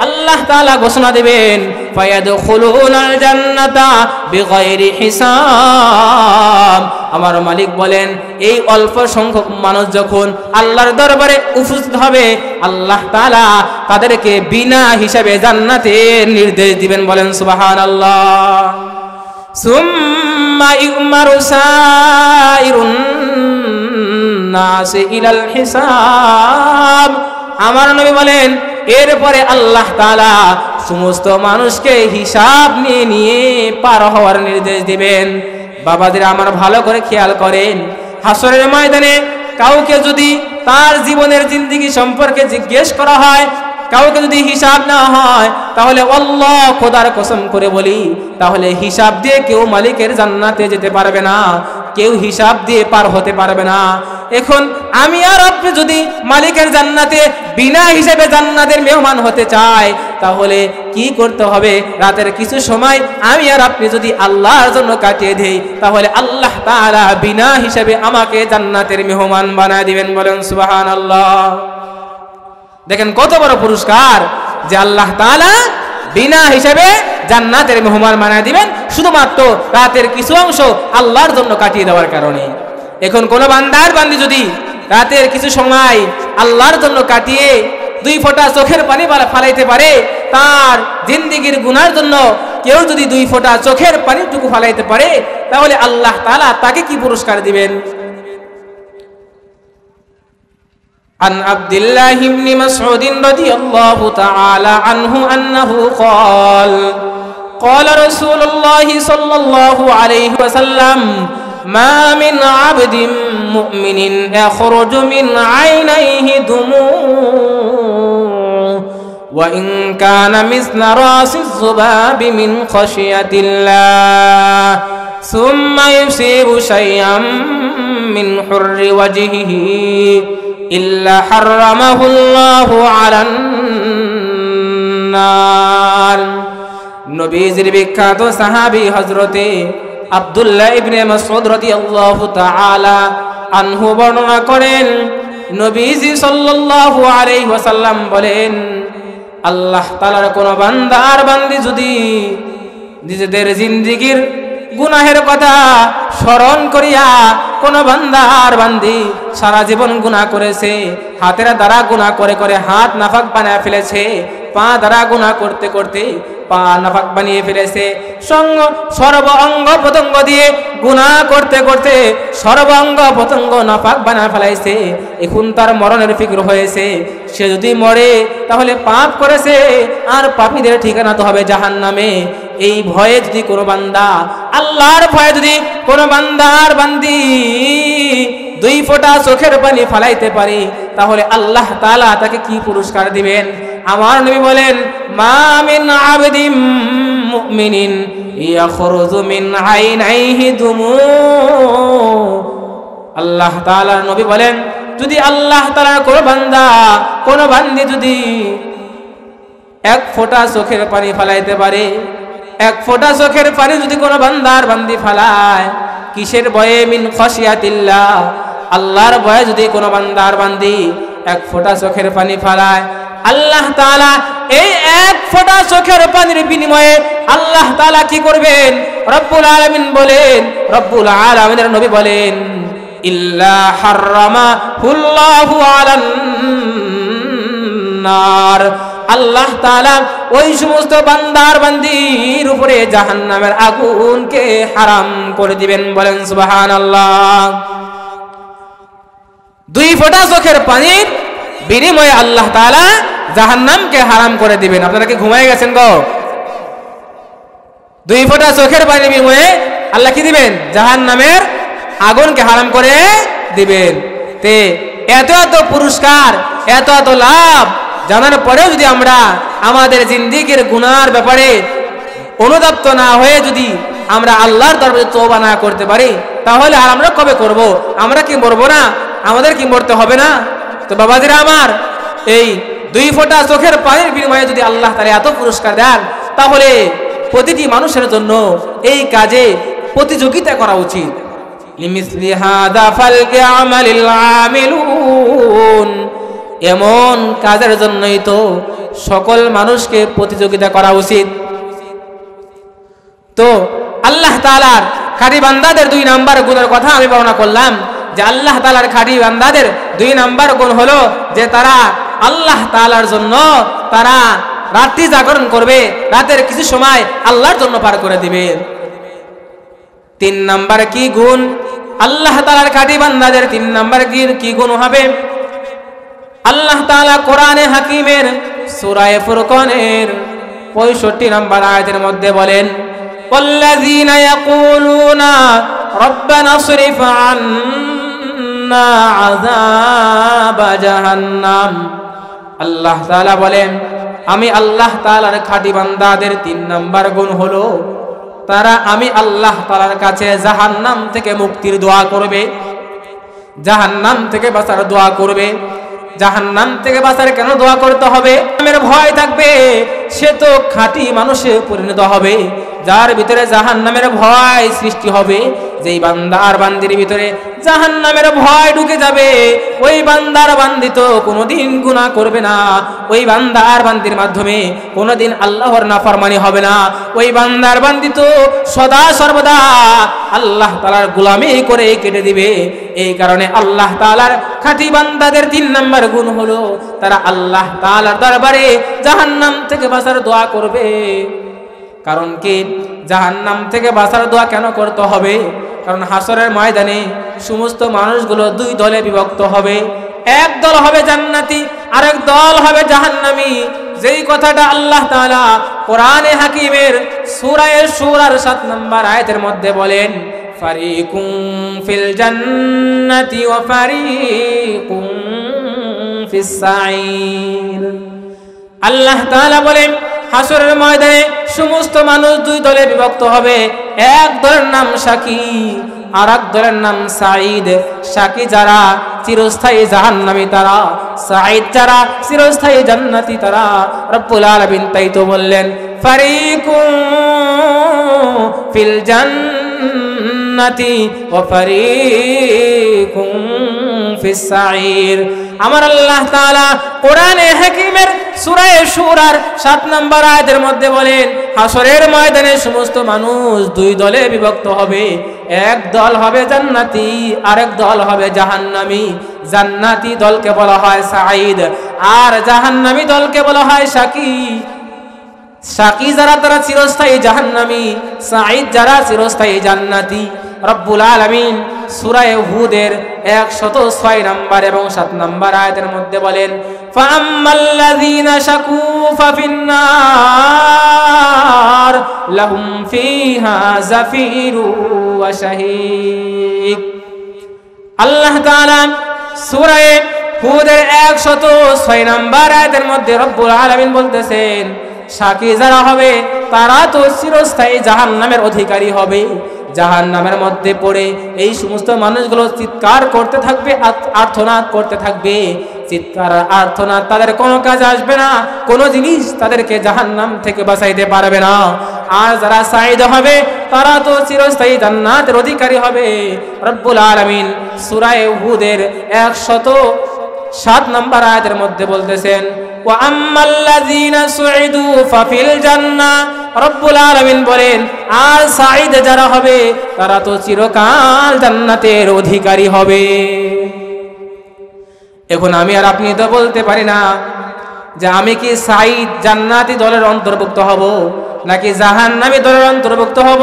আল্লাহ তাআলা ঘোষণা দেবেন, ফায়াদখুলুনাল জান্নাতা বিগাইরি হিসাব। আমার মালিক বলেন, এই অল্প সংখ্যক মানুষ যখন আল্লাহর দরবারে উপস্থিত হবে, আল্লাহ তাআলা তাদেরকে বিনা হিসাবে জান্নাতের নির্দেশ দিবেন। বলেন সুবহানাল্লাহ। সুম্মা ইউমারু সাইরুন নাসি ইলাল হিসাব। আমার নবী বলেন, এরপরে আল্লাহ তাআলা সমস্ত মানুষকে হিসাব নিয়ে নিয়ে পার হওয়ার নির্দেশ দিবেন। বাবাদের আমার ভালো করে খেয়াল করেন, হাসরের ময়দানে কাউকে যদি তার জীবনের জিন্দেগি সম্পর্কে জিজ্ঞেস করা হয়, কাউকে যদি হিসাব না হয়, তাহলে আল্লাহ খোদার কসম করে বলি, তাহলে হিসাব দিয়ে কেউ মালিকের জান্নাতে যেতে পারবে না, কেউ হিসাব দিয়ে পার হতে পারবে না। এখন আমি আর আপনি যদি মালিকের জান্নাতে বিনা হিসাবে জান্নাতের মেহমান হতে চাই, তাহলে কি করতে হবে? রাতের কিছু সময় আমি আর আপনি যদি আল্লাহর জন্য কাটিয়ে দেই, তাহলে আল্লাহ তাআলা বিনা হিসাবে আমাকে জান্নাতের মেহমান বানায় দিবেন। বলেন সুবহানাল্লাহ। দেখেন কত বড় পুরস্কার যে আল্লাহ তাআলা বিনা হিসাবে জান্নাতের মেহমান বানায় দিবেন, শুধুমাত্র রাতের কিছু অংশ আল্লাহর জন্য কাটিয়ে দেওয়ার কারণে। এখন কোন বান্দার বান্দি যদি রাতের কিছু সময় আল্লাহর জন্য কাটিয়ে 2 ফোঁটা চোখের পানি ফালাইতে পারে, তার জিন্দেগির গুনার জন্য কেউ যদি 2 ফোঁটা চোখের পানিটুকু ফালাইতে পারে, তাহলে আল্লাহ তাআলা তাকে কি পুরস্কার দিবেন? عن عبد الله بن مسعود رضي الله تعالى عنه أنه قال قال رسول الله صلى الله عليه وسلم ما من عبد مؤمن يخرج من عينيه دموع وإن كان مثل راس الذباب من خشية الله ثم يصيب شيئا من حر وجهه إلا حرمه الله على النار। নবীজির বিখ্যাত সাহাবী হযরতে আব্দুল্লাহ ইবনে মাসউদ রাদিয়াল্লাহু তাআলা আনহু বর্ণনা করেন, নবীজি সাল্লাল্লাহু আলাইহি ওয়াসাল্লাম বলেন, আল্লাহ তাআলার কোন বান্দা আর বান্দি যদি নিজেদের জিন্দেগীর গুনাহের কথা স্মরণ করিয়া, কোন বান্দা আর বান্দি সারা জীবন গুনাহ করেছে, হাতের দ্বারা গুনাহ করে করে হাত নাফাক বানায় ফেলেছে, পা দ্বারা গুনাহ করতে করতে পা নাফাক বানিয়ে ফেলেছে, সর্ব অঙ্গ প্রত্যঙ্গ দিয়ে গুনাহ করতে করতে সর্ব অঙ্গ প্রত্যঙ্গ নাফাক বানায় ফেলাইছে, এখন তার মরণের ফিক্র হয়েছে। সে যদি মরে তাহলে পাপ করেছে, আর পাপীদের ঠিকানা তো হবে জাহান্নামে। এই ভয়ে যদি কোনো বান্দা, আল্লাহর ভয়ে যদি কোনো বান্দা আর বান্দি 2 ফোঁটা চোখের পানি ফালাইতে পারে তাহলে আল্লাহ তাআলা তাকে কি পুরস্কার দিবেন? আমার নবী বলেন, মা মিন আবদিন মুমিনিন ইয়াখরুজু মিন আইনাইহি দুমু। আল্লাহ তাআলা নবী বলেন, যদি আল্লাহ তাআলার কোন বান্দী যদি 1 ফোঁটা চোখের পানি ফালাইতে পারে, 1 ফোঁটা চোখের পানি যদি কোনো বান্দি ফালায়, কিসের ভয়ে? মিন খাশিয়াতিল্লাহ, আল্লাহর ভয়ে যদি কোনো বান্দি 1 ফোঁটা চোখের পানি ফালায়, আল্লাহ তাআলা এই 1 ফোঁটা চোখের পানির বিনিময়ে আল্লাহ তাআলা কি করবেন? রব্বুল আলামিন বলেন, রব্বুল আলামিনের নবী বলেন, ইল্লা হারামাহুল্লাহু আলান নার, আল্লাহ তাআলা ওই সমস্ত বান্দির উপরে জাহান্নামের আগুনকে হারাম করে দিবেন। বলেন সুবহানাল্লাহ। 2 ফোঁটা চোখের পানির বিনিময়ে আল্লাহ তাআলা জাহান্নামকে হারাম করে দিবেন। আপনারা কি ঘুমায় গেছেন গো? 2 ফোঁটা চোখের পানির বিনিময়ে আল্লাহ কি দিবেন? জাহান্নামের আগুনকে হারাম করে দিবেন। তে এত পুরস্কার, এত লাভ জানার পরেও যদি আমরা আমাদের জিন্দেগির গুনার ব্যাপারে অনুতপ্ত না হয়ে যদি আমরা আল্লাহর দরবারে তওবা না করতে পারি, তাহলে আর আমরা কবে করব? আমরা কি মরবো না? আমাদের কি মরতে হবে না? তো বাবাজিরা আমার, এই 2 ফোঁটা চোখের পানির বিনিময়ে যদি আল্লাহ তাআলা এত পুরস্কার দেন, তাহলে প্রতিটি মানুষের জন্য এই কাজে প্রতিযোগিতা করা উচিত। লিমিসলি হাদা ফালইআমালিল আমিলুন, এমন কাজের জন্যই তো সকল মানুষকে প্রতিযোগিতা করা উচিত। তো আল্লাহ তাআলার খাঁটি বান্দাদের 2 নাম্বার গুণের কথা আমি বর্ণনা করলাম, যে আল্লাহ তাআলার খাঁটি বান্দাদের 2 নাম্বার গুণ হলো যে তারা আল্লাহ তাআলার জন্য তারা রাত্রি জাগরণ করবে, রাতের কিছু সময় আল্লাহর জন্য পার করে দিবে। 3 নাম্বার কি গুণ? আল্লাহ তাআলার খাঁটি বান্দাদের 3 নাম্বার কি গুণ হবে? আল্লাহ তাআলা কোরআনে হাকিমের সূরা ফুরকানের 65 নম্বর আয়াতের মধ্যে বলেন, ওয়াল্লাযীনা ইয়াকুলুনা রাব্বানা ইসরিফ আন্না আযাবা জাহান্নাম। আল্লাহ তাআলা বলেন, আমি আল্লাহ তাআলার খাঁটি বান্দাদের 3 নাম্বার গুণ হলো তারা আমি আল্লাহ তাআলার কাছে জাহান্নাম থেকে মুক্তির দোয়া করবে, জাহান্নাম থেকে বাঁচার দোয়া করবে। জাহান্নাম থেকে বাঁচার কেন দোয়া করতে হবে? জাহান্নামের ভয় থাকবে, সে তো খাঁটি মানুষে পরিণত হবে। যার ভিতরে জাহান্নামের ভয় সৃষ্টি হবে, যেই বান্দার বান্দির ভিতরে জাহান্নামের ভয় ঢুকে যাবে, ওই বান্দার বান্দি তো কোনোদিন গুনাহ করবে না, ওই বান্দার বান্দির মাধ্যমে কোনোদিন আল্লাহর নাফরমানি হবে না, ওই বান্দার বান্দি তো সদা সর্বদা আল্লাহ তাআলার গোলামি করে কেটে দিবে। এই কারণে আল্লাহ তাআলার খাঁটি বান্দাদের 3 নাম্বার গুণ হলো তারা আল্লাহ তাআলার দরবারে জাহান্নাম থেকে বাঁচার দোয়া করবে। কারণ কি জাহান্নাম থেকে বাঁচার দোয়া কেন করতে হবে? কারণ হাসরের ময়দানে সমস্ত মানুষগুলো 2 দলে বিভক্ত হবে। এক দল হবে জান্নাতি, আরেক দল হবে জাহান্নামী। যেই কথাটা আল্লাহ তাআলা কোরআনে হাকিমের সূরা শুরার 7 নম্বর আয়াতের মধ্যে বলেন, ফারিকুম ফিল জান্নাতি ওয়া ফারিকুম ফিস সাঈর। আল্লাহ তাআলা বলেন হাসরের ময়দানে সমস্ত মানুষ 2 দলে বিভক্ত হবে। এক দলের নাম শাকী, আর এক দলের নাম সাঈদ। শাকী যারা চিরস্থায়ী জাহান্নামী তারা, সাঈদ যারা চিরস্থায়ী জান্নাতি তারা। রব্বুল আলামিন তাই তো বললেন, ফারিকুম ফিল জান্নাতি ওয়া ফারিকুম ফিস সাঈর। আমার আল্লাহ তাআলা কোরআনে হাকিমের সূরা শুরার 7 নম্বর আয়াতের মধ্যে বলেন, হাসরের ময়দানে সমস্ত মানুষ 2 দলে বিভক্ত হবে। এক দল হবে জান্নাতি, আরেক দল হবে জাহান্নামী। জান্নাতি দলকে বলা হয় সাঈদ, আর জাহান্নামী দলকে বলা হয় শাকী। শাকী যারা তারা চিরস্থায়ী জাহান্নামী, সাঈদ যারা চিরস্থায়ী জান্নাতি। রব্বুল আলামিন সূরা হুদের 106 নম্বর এবং 7 নম্বর আয়াতের মধ্যে বলেন, ফাআম্মাল্লাযীনা শাকু ফাফিন্নার লাহুম ফিহা জাফিরু ওয়া শাহীক। আল্লাহ তাআলা সূরা হুদের 106 নম্বর আয়াতের মধ্যে রব্বুল আলামিন বলতেছেন, সাকি যারা হবে তারা তো চিরস্থায়ী জাহান্নামের অধিকারী হবে। জাহান্নামের মধ্যে পড়ে এই সমস্ত মানুষগুলো চিৎকার করতে থাকবে, আর্তনাদ করতে থাকবে। চিৎকার আর্তনাদ তাদের কোনো কাজে আসবে না, কোনো জিনিস তাদেরকে জাহান্নাম থেকে বাঁচাইতে পারবে না। আর যারা সাঈদ হবে তারা তো চিরস্থায়ী জান্নাতের অধিকারী হবে। রব্বুল আলামিন সূরা হুদের 107 নম্বর আয়াতের মধ্যে বলতেছেন, ওয়া আম্মাল্লাযীনা সুঈদু ফাফিল জান্নাহ। রব্বুল আলামিন বলেন, আর সাঈদ যারা হবে তারা তো চিরকাল জান্নাতের অধিকারী হবে। এখন আমি আর আপনি তো বলতে পারি না যে আমি কি সাঈদ জান্নাতি দলের অন্তর্ভুক্ত হব নাকি জাহান্নামী দলের অন্তর্ভুক্ত হব।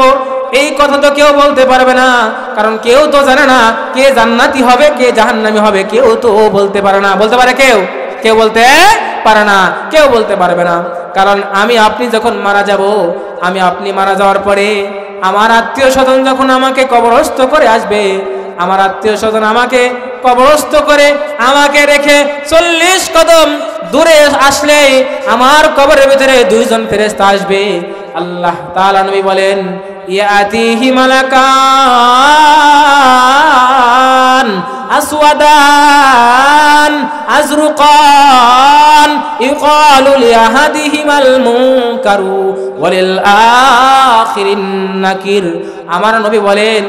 এই কথা তো কেউ বলতে পারবে না, কারণ কেউ তো জানে না কে জান্নাতি হবে কে জাহান্নামী হবে, কেউ তো বলতে পারে না। বলতে পারে কেউ? কেউ বলতে পারে না, কেউ বলতে পারবে না। কারণ আমি আপনি যখন মারা যাব, আমি আপনি মারা যাওয়ার পরে আমার আত্মীয় স্বজন যখন আমাকে কবরস্থ করে আসবে, আমার আত্মীয় স্বজন আমাকে কবরস্থ করে আমাকে রেখে 40 কদম দূরে আসলে আমার কবরের ভিতরে দুইজন ফেরেশতা আসবে। আল্লাহ তাআলা নবী বলেন, ইয়াতিহি মালাকান আসওয়াদান আজরুকান ইউকালু লিআহাদিহিমাল মুনকারু ওয়ালিল আখিরিন নাকির। আমার নবী বলেন,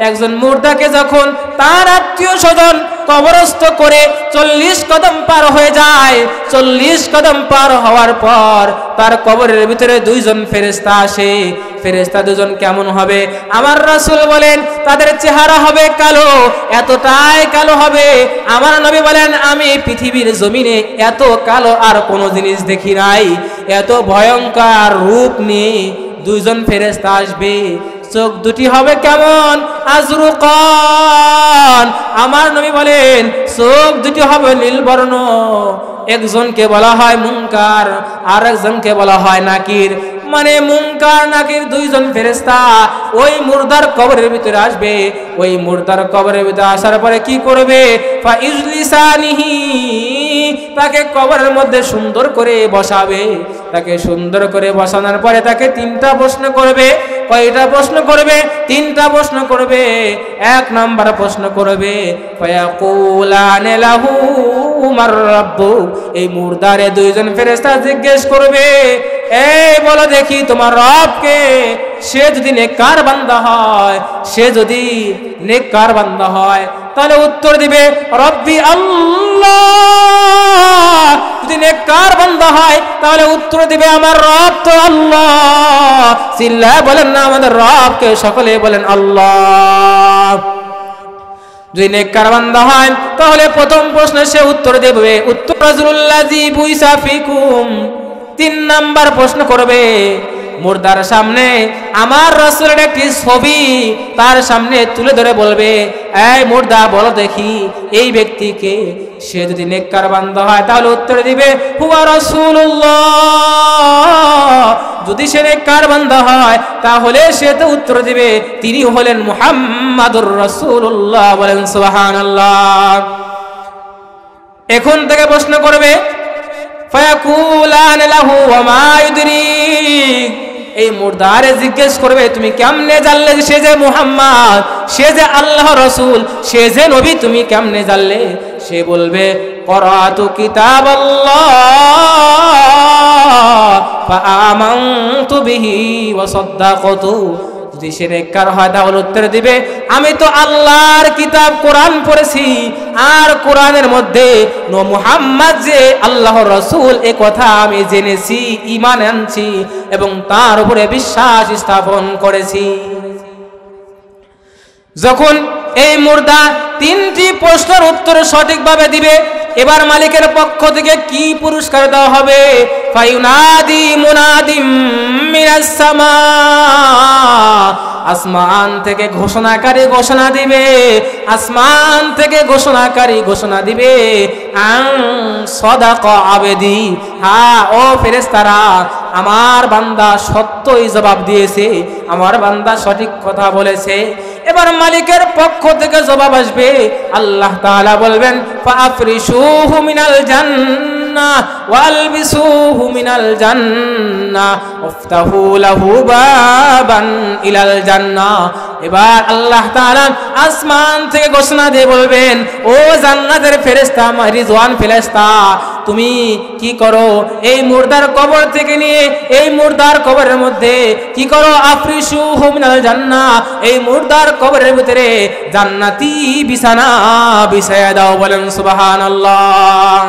একজন মুর্দাকে যখন তার আত্মীয় স্বজন কবরস্থ করে 40 কদম পার হয়ে যায়, 40 কদম পার হওয়ার পর তার কবরের ভিতরে দুইজন ফেরেশতা আসে। ফেরেশতা দুজন কেমন হবে? আমার রাসূল বলেন তাদের চেহারা হবে কালো, এতটাই কালো হবে। আমার নবী বলেন, আমি পৃথিবীর জমিনে এত কালো আর কোনো জিনিস দেখি নাই। এত ভয়ঙ্কর রূপ নিয়ে দুইজন ফেরেশতা আসবে। চোখ দুটি হবে কেমন? আজরুকান। আমার নবী বলেন চোখ দুটি হবে নীলবর্ণ। একজনকে বলা হয় মুনকার আর একজনকে বলা হয় নাকির। মানে মুনকার নাকির দুইজন ফেরেশতা ওই মুর্দার কবরের ভিতরে আসবে। ওই মুর্দার কবরের ভিতরে আসার পরে কি করবে? ফাইজলিসানিহি, তাকে কবরের মধ্যে সুন্দর করে বসাবে। তাকে সুন্দর করে বসানোর পরে তাকে 3টা প্রশ্ন করবে। কয়টা প্রশ্ন করবে? 3টা প্রশ্ন করবে। 1 নাম্বার প্রশ্ন করবে, ফায়াকুলানে লাহু মার রাব্বুক। এই মুর্দারে দুইজন ফেরেশতা জিজ্ঞেস করবে, এই বলো দেখি তোমার রব কে? সে যদি নেককার বান্দা হয়, সে যদি নেককার বান্দা হয় তাহলে উত্তর দিবে রব্বি আল্লাহ। যদি নেককার বান্দা হয় তাহলে উত্তর দিবে আমার রব তো আল্লাহ। চিল্লায় বলেন না আমাদের রব কে? সকলে বলেন আল্লাহ। যদি নেককার বান্দা হয় তাহলে প্রথম প্রশ্নে সে উত্তর দেবে উত্তর রাজুল্লাযী বুইসা ফিকুম। 3 নাম্বার প্রশ্ন করবে, মুর্দার সামনে আমার রাসূলের একটি ছবি তার সামনে তুলে ধরে বলবে, এই মুর্দা বলো দেখি এই ব্যক্তিকে? সে যদি নেককার বান্দা হয় তাহলে উত্তর দিবে হুয়া রাসূলুল্লাহ। যদি সে নেককার বান্দা হয় তাহলে সে তো উত্তর দিবে তিনি হলেন মুহাম্মাদুর রাসূলুল্লাহ। বলেন সুবহানাল্লাহ। এখন থেকে প্রশ্ন করবে, ফায়াকুলান লাহু ওয়া মা ইউদরিক। এই মুর্দারে জিজ্ঞেস করবে তুমি কেমনে জানলে সে যে মুহাম্মদ, সে যে আল্লাহর রাসূল, সে যে নবী, তুমি কেমনে জানলে? সে বলবে করাতু কিতাবাল্লাহ ফাআমানতু বিহি ওয়া সাদ্দাকতু। যদি সে নেককার হয় তাহলে উত্তর দিবে আমি তো আল্লাহর কিতাব কোরআন পড়েছি, আর কোরআনের মধ্যে মুহাম্মদ যে আল্লাহর রাসূল এ কথা আমি জেনেছি, ঈমান আনছি এবং তার উপরে বিশ্বাস স্থাপন করেছি। যখন এই মুর্দা 3টি প্রশ্নের উত্তর সঠিকভাবে দিবে, এবার মালিকের পক্ষ থেকে কি পুরস্কার দেওয়া হবে? ফায়ুনাদি মুনাদিম মিনাস সামা। আসমান থেকে ঘোষণাকারী ঘোষণা দিবে, আসমান থেকে ঘোষণাকারী ঘোষণা দিবে, আন সাদাকা আবেদি, হ্যাঁ ও ফেরেশতারা, আমার বান্দা সত্যই জবাব দিয়েছে, আমার বান্দা সঠিক কথা বলেছে। এবার মালিকের পক্ষ থেকে জবাব আসবে, আল্লাহ তাআলা বলবেন ফাফরিশুহু মিনাল জান্নাহ ওয়ালবিসুহু মিনাল জান্নাহ ওয়াফতাহু লাহু বাবান ইলাল জান্নাহ। এবার আল্লাহ তাআলা আসমান থেকে ঘোষণা দিয়ে বলবেন, ও জান্নাতের ফেরেশতা, রিজওয়ান ফেরেশতা, তুমি কি করো? এই মুর্দার কবর থেকে নিয়ে এই মুর্দার কবরের মধ্যে কি করো? আফরিশুহু মিনাল জান্নাহ, এই মুর্দার কবরের ভিতরে জান্নাতি বিছানা বিছায়া দাও। বলেন সুবহানাল্লাহ।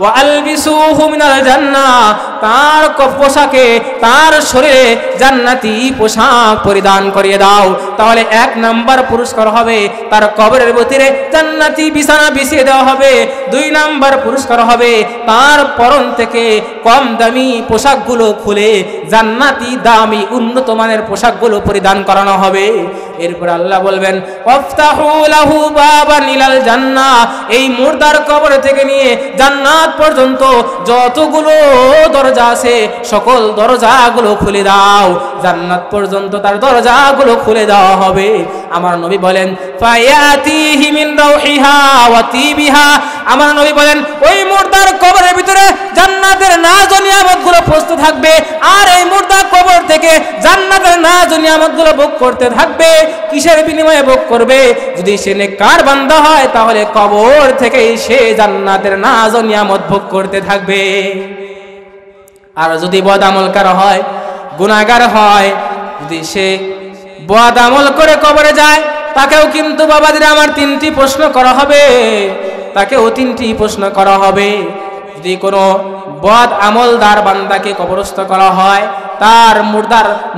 ওয়া আলবিসুহু মিনাল জান্নাহ, তার পোশাকে, তার শরীরে জান্নাতি পোশাক পরিধান করিয়ে দাও। তাহলে 1 নাম্বার পুরস্কার হবে তার কবরের ভিতরে জান্নাতি বিছানা বিছিয়ে দেওয়া হবে। 2 নাম্বার পুরস্কার হবে তার পরন থেকে কম দামি পোশাকগুলো খুলে জান্নাতি দামি উন্নত মানের পোশাকগুলো পরিধান করানো হবে। এরপর আল্লাহ বলবেন ওয়াফতাহু লাহু বাবান ইলাল জান্নাহ, এই মুর্দার কবর থেকে নিয়ে জান্নাত পর্যন্ত যতগুলো দরজা আছে সকল দরজাগুলো খুলে দাও। জান্নাত পর্যন্ত তার দরজাগুলো খুলে দেওয়া হবে। আমার নবী বলেন ফায়াতিহি মিন রাউহিহা ওয়া তিবিহা, আমার নবী বলেন ওই মুর্দার কবরের ভিতরে জান্নাতের নাজ ও নিয়ামতগুলো প্রস্তুত থাকবে, আর এই মুর্দার কবর থেকে জান্নাতের নাজ ও নিয়ামতগুলো ভোগ করতে থাকবে। কিসের বিনিময়ে ভোগ করবে? যদি সে নেককার বান্দা হয় তাহলে কবর থেকেই সে জান্নাতের নাজ ও নিয়ামত ভোগ করতে থাকবে। আর যদি বদ আমলকার হয়, গুনাহগার হয়, যদি সে বদ আমল করে কবরে যায়, তাকেও কিন্তু বাবাদের আমার 3টি প্রশ্ন করা হবে, তাকেও 3টি প্রশ্ন করা হবে। যদি কোনো বদ আমলদার বান্দাকে কবরস্থ করা হয়, তার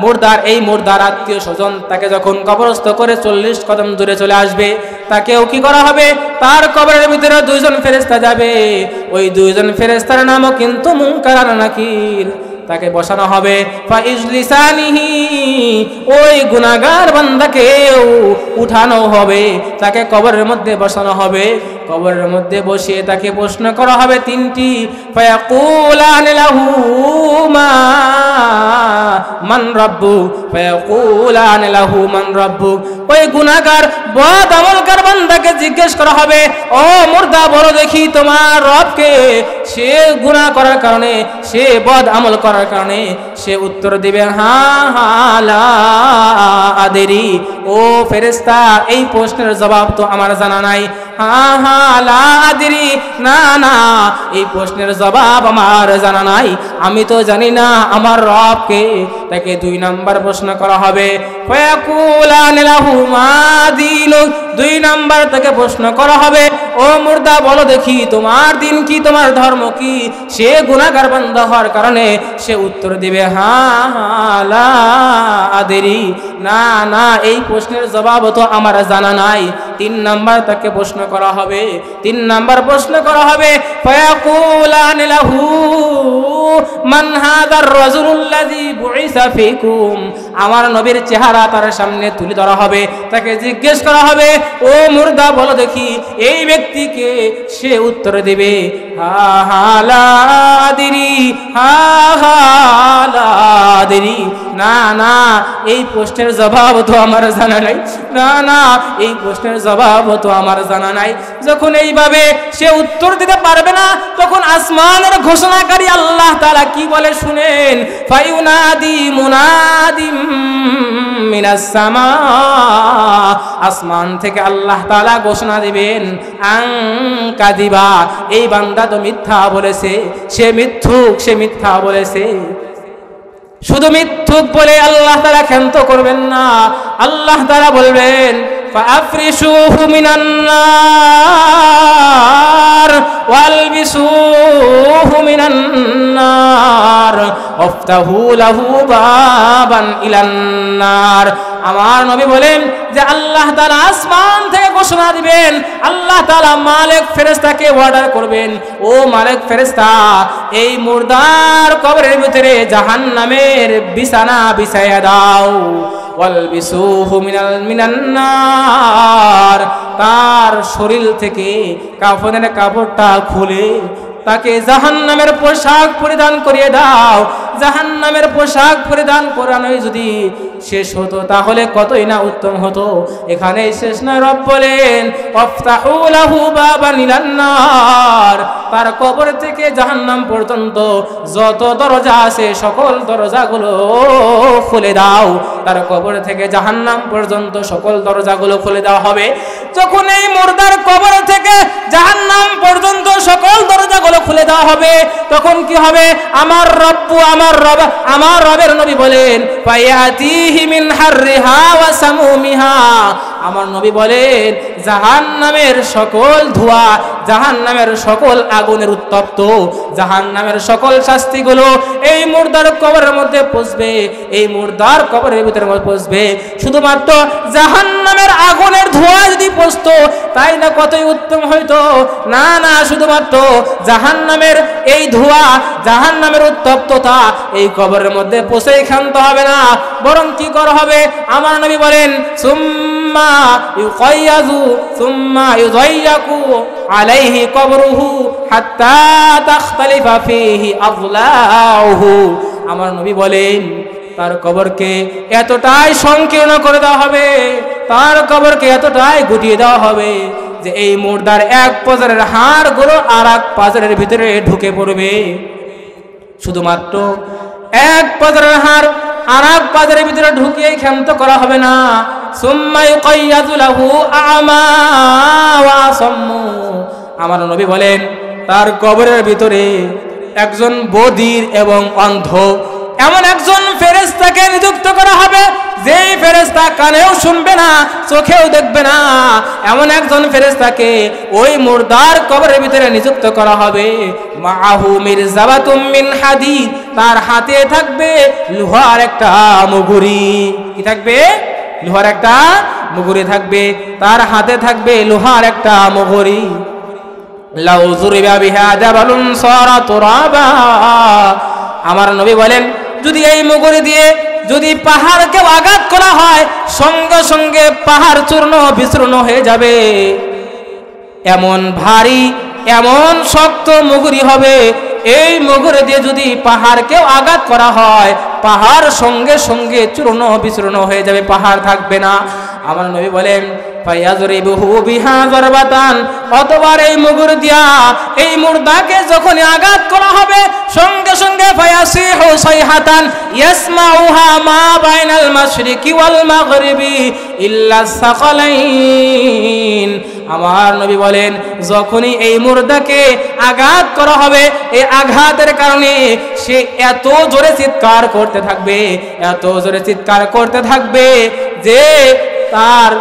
মুর্দার এই মুর্দার আত্মীয় স্বজন তাকে যখন কবরস্থ করে 40 কদম দূরে চলে আসবে, তাকেও কি করা হবে? তার কবরের ভিতরে 2 জন ফেরেশতা যাবে। ওই 2 জন ফেরেশতার নামও কিন্তু মুনকার আর নাকির। তাকে বসানো হবে ফাইজলিসানিহি, ওই গুনাহগার বান্দাকেও উঠানো হবে, তাকে কবরের মধ্যে বসানো হবে। কবরের মধ্যে বসিয়ে তাকে প্রশ্ন করা হবে 3টি। ফায়াকুলান লাহু মান রাব্বুক, ফায়াকুলান লাহু মান রাব্বুক, ওই গুনাহগার বদ আমলকার বান্দাকে জিজ্ঞেস করা হবে, ও মুর্দা বলো দেখি তোমার রবকে। সে গুনাহ করার কারণে, সে বদ আমল করার কারণে সে উত্তর দিবে হা লা আদেরি। ও ফেরেশতা, এই প্রশ্নের জবাব তো আমার জানা নাই। হা লা আদেরি, না না, এই প্রশ্নের জবাব আমার জানা নাই, আমি তো জানি না আমার রবকে। তাকে 2 নাম্বার প্রশ্ন করা হবে ফায়াকুলান লাহু মা দীনুক, 2 নাম্বার তাকে প্রশ্ন করা হবে, ও মুর্দা বলো দেখি তোমার দিন কি, তোমার ধর্ম কি। সে গুনাহগার বান্দা হওয়ার কারণে সে উত্তর দিবে হা লা আদেরি, না না, এই প্রশ্নের জবাব তো আমার জানা নাই। 3 নাম্বার তাকে প্রশ্ন করা হবে। 3 নাম্বার প্রশ্ন করা হবে ফায়াকুলান লাহু মান হাদার রাজুলুল্লাযী বুইসা ফীকুম, আমার নবীর চেহারা তার সামনে তুলে ধরা হবে। তাকে জিজ্ঞেস করা হবে, ও মুর্দা বলো দেখি এই ব্যক্তিকে। সে উত্তর দেবে হা লা আদরি, হা লা আদরি, না না, এই প্রশ্নের জবাব তো আমার জানা নাই, না না, এই প্রশ্নের জবাব তো আমার জানা নাই। যখন এইভাবে সে উত্তর দিতে পারবে না, তখন আসমানের ঘোষণাকারী আল্লাহ তাআলা কি বলে শুনেন, ফায়ুনাদি মুনাদিম মিনাস সামা, আসমান থেকে আল্লাহ তাআলা ঘোষণা দিবেন আন কাদিবা, এই বান্দা তো মিথ্যা বলেছে, সে মিথ্যুক, সে মিথ্যা বলেছে। শুধু মিথ্যুক বলে আল্লাহ তাআলা ক্ষান্ত করবেন না। আল্লাহ তাআলা বলবেন ফাআফরিশুহু মিনান নার ওয়ালবিসুহু মিনান নার, আফতাহু লাহু বাবান ইলান নার। আমার নবী বলেন যে আল্লাহ তাআলা আসমান থেকে ঘোষণা দিবেন, আল্লাহ তাআলা মালিক ফেরেশতাকে অর্ডার করবেন, ও মালিক ফেরেশতা এই মুর্দার কবরের ভিতরে জাহান্নামের বিছানা বিছাইয়া দাও। ওয়ালবিসুহু মিনান নার, তার শরীর থেকে কাফনের কাপড়টা খুলে তাকে জাহান্নামের পোশাক পরিধান করিয়ে দাও। জাহান্নামের পোশাক পরিধান করানোই যদি শেষ হতো তাহলে কতই না উত্তম হতো। এখানেই শেষ নয়, রব বলেন আফতাহু লাহু বাবান ইলান নার, তার কবর থেকে জাহান্নাম পর্যন্ত যত দরজা আছে সকল দরজাগুলো খুলে দাও। তার কবর থেকে জাহান্নাম পর্যন্ত সকল দরজাগুলো খুলে দেওয়া হবে। যখন এই মুর্দার কবর থেকে জাহান্নাম পর্যন্ত সকল দরজাগুলো খুলে দেওয়া হবে তখন কি হবে? আমার রবের নবী বলেন ফায়াতিহি মিন হাররিহা ওয়া সামুমিহা, আমার নবী বলেন জাহান্নামের সকল ধোঁয়া, জাহান্নামের সকল আগুনের উত্তপ্ত, জাহান্নামের সকল শাস্তিগুলো এই মুর্দার কবরের মধ্যে পৌঁছবে, এই মুর্দার কবরের ভিতরে পৌঁছবে। শুধুমাত্র জাহান্নামের আগুনের ধোঁয়া যদি পৌঁছতো তাই না কতই উত্তম হইতো। না না, শুধুমাত্র জাহান্নামের এই ধোঁয়া, জাহান্নামের উত্তপ্ততা এই কবরের মধ্যে পৌঁছেই ক্ষান্ত হবে না, বরং কি করা হবে? আমার নবী বলেন সুম্মা ইউকাইয়াযু সুম্মা ইউযায়্যাকু আলাইহি কবরুহু হাত্তা তাখতালিফা ফীহি আযলাউহু। আমার নবী বলেন তার কবরকে এতটাই সংকীর্ণ করে দেওয়া হবে, তার কবরকে এতটাই গুটিয়ে দেওয়া হবে যে এই মুর্দার এক পাজরের হাড়গুলো আর এক পাজরের ভিতরে ঢুকে পড়বে। শুধুমাত্র এক পাজরের হাড় আর এক পাজরের ভিতরে ঢুকিয়ে ক্ষান্ত করা হবে না। সুম্মা ইউকাইয়াযু লাহু আ'মা ওয়া আসাম্মু, আমার নবী বলেন তার কবরের ভিতরে একজন বধির এবং অন্ধ এমন একজন ফেরেশতাকে নিযুক্ত করা হবে, যেই ফেরেশতা কানেও শুনবে না, চোখেও দেখবে না, এমন একজন ফেরেশতাকে ওই মুর্দার কবরের ভিতরে নিযুক্ত করা হবে। মাআহু মিরজাবাতুম মিন হাদিদ, তার হাতে থাকবে লোহার একটা মুগুরি। কি থাকবে? লোহার একটা মুগুরি থাকবে, তার হাতে থাকবে লোহার একটা মুগুরি। লাউ যুরিবা বিহা জাবালুন সারা তুরাবা, আমার নবী বলেন যদি এই মুগুরি দিয়ে যদি পাহাড়কে আঘাত করা হয় সঙ্গে সঙ্গে পাহাড় চূর্ণ বিচূর্ণ হয়ে যাবে। এমন ভারী এমন শক্ত মুগুরি হবে, এই মুগুরি দিয়ে যদি পাহাড়কেও আঘাত করা হয় পাহাড় সঙ্গে সঙ্গে চূর্ণ বিচূর্ণ হয়ে যাবে, পাহাড় থাকবে না। আমার নবী বলেন ফায়াযরিবুহু বিহা যারবাতান, অতবার এই মুগুরি দিয়া এই মুর্দাকে যখন আঘাত করা হবে সঙ্গে সঙ্গে ফায়াসিহু সাইহাতান ইয়াসমাউহা মা বাইনাল মাশরিকি ওয়াল মাগরিবি ইল্লা সাকালাইন। আমার নবী বলেন যখনই এই মুর্দাকে আঘাত করা হবে এই আঘাতের কারণে সে এত জোরে চিৎকার করতে থাকবে, এত জোরে চিৎকার করতে থাকবে যে তার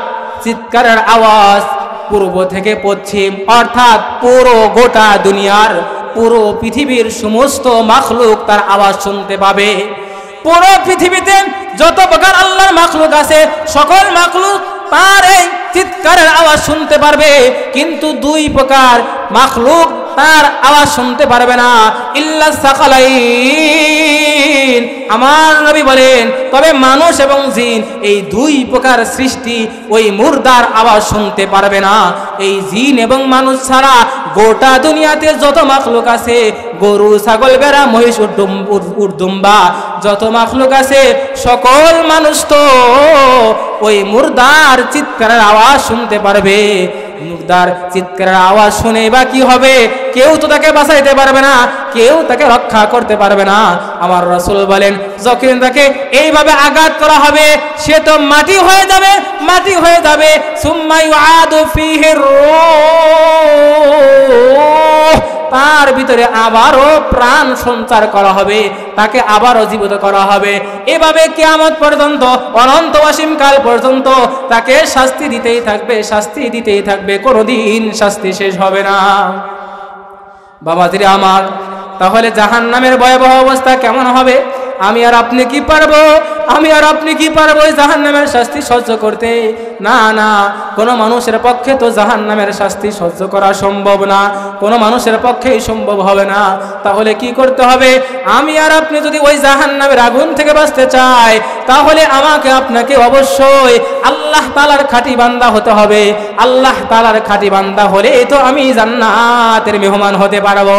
চিৎকারের আওয়াজ পূর্ব থেকে পশ্চিম অর্থাৎ পুরো গোটা দুনিয়ার পুরো পৃথিবীর সমস্ত মাখলুক তার আওয়াজ শুনতে পাবে। পুরো পৃথিবীতে যত প্রকার আল্লাহর মাখলুক আছে সকল মাখলুক তার এই চিৎকারের আওয়াজ শুনতে পারবে, কিন্তু দুই প্রকার মাখলুক তার আওয়াজ শুনতে পারবে না, ইল্লা সাকালাইন। আমার নবী বলেন তবে মানুষ এবং জিন এই দুই প্রকার সৃষ্টি ওই মুর্দার আওয়াজ শুনতে পারবে না। এই জিন এবং মানুষ ছাড়া গোটা দুনিয়াতে যত মাখলুক আছে গরু ছাগল ভেড়া মহিষ উটদুম্বা যত মাখলুক আছে সকল মানুষ তো ওই মুর্দার চিৎকারের আওয়াজ শুনতে পারবে। মুর্দার চিৎকারের আওয়াজ শুনে বা কি হবে? কেউ তো তাকে বাঁচাইতে পারবে না, কেউ তাকে রক্ষা করতে পারবে না। আমার রাসূল বলেন যখন তাকে এইভাবে আঘাত করা হবে সে তো মাটি হয়ে যাবে, মাটি হয়ে যাবে। সুম্মা ইউআদু ফীহি রূহ, তার ভিতরে আবারও প্রাণ সঞ্চার করা হবে, তাকে আবারও জীবিত করা হবে। এভাবে কিয়ামত পর্যন্ত অনন্ত অসীম কাল পর্যন্ত তাকে শাস্তি দিতেই থাকবে, শাস্তি দিতেই থাকবে, কোনোদিন শাস্তি শেষ হবে না। বাবাজিরা আমার, তাহলে জাহান্নামের ভয়াবহ অবস্থা কেমন হবে? আমি আর আপনি কি পারবো? আমি আর আপনি কি পারবো এই জাহান্নামের শাস্তি সহ্য করতে? না না, কোনো মানুষের পক্ষে তো জাহান্নামের শাস্তি সহ্য করা সম্ভব না, কোনো মানুষের পক্ষেই সম্ভব হবে না। তাহলে কি করতে হবে? আমি আর আপনি যদি ওই জাহান্নামের আগুন থেকে বাঁচতে চাই, তাহলে আমাকে আপনাকে অবশ্যই আল্লাহ তাআলার খাঁটি বান্দা হতে হবে। আল্লাহ তাআলার খাঁটি বান্দা হলে তো আমি জান্নাতের মেহমান হতে পারবো।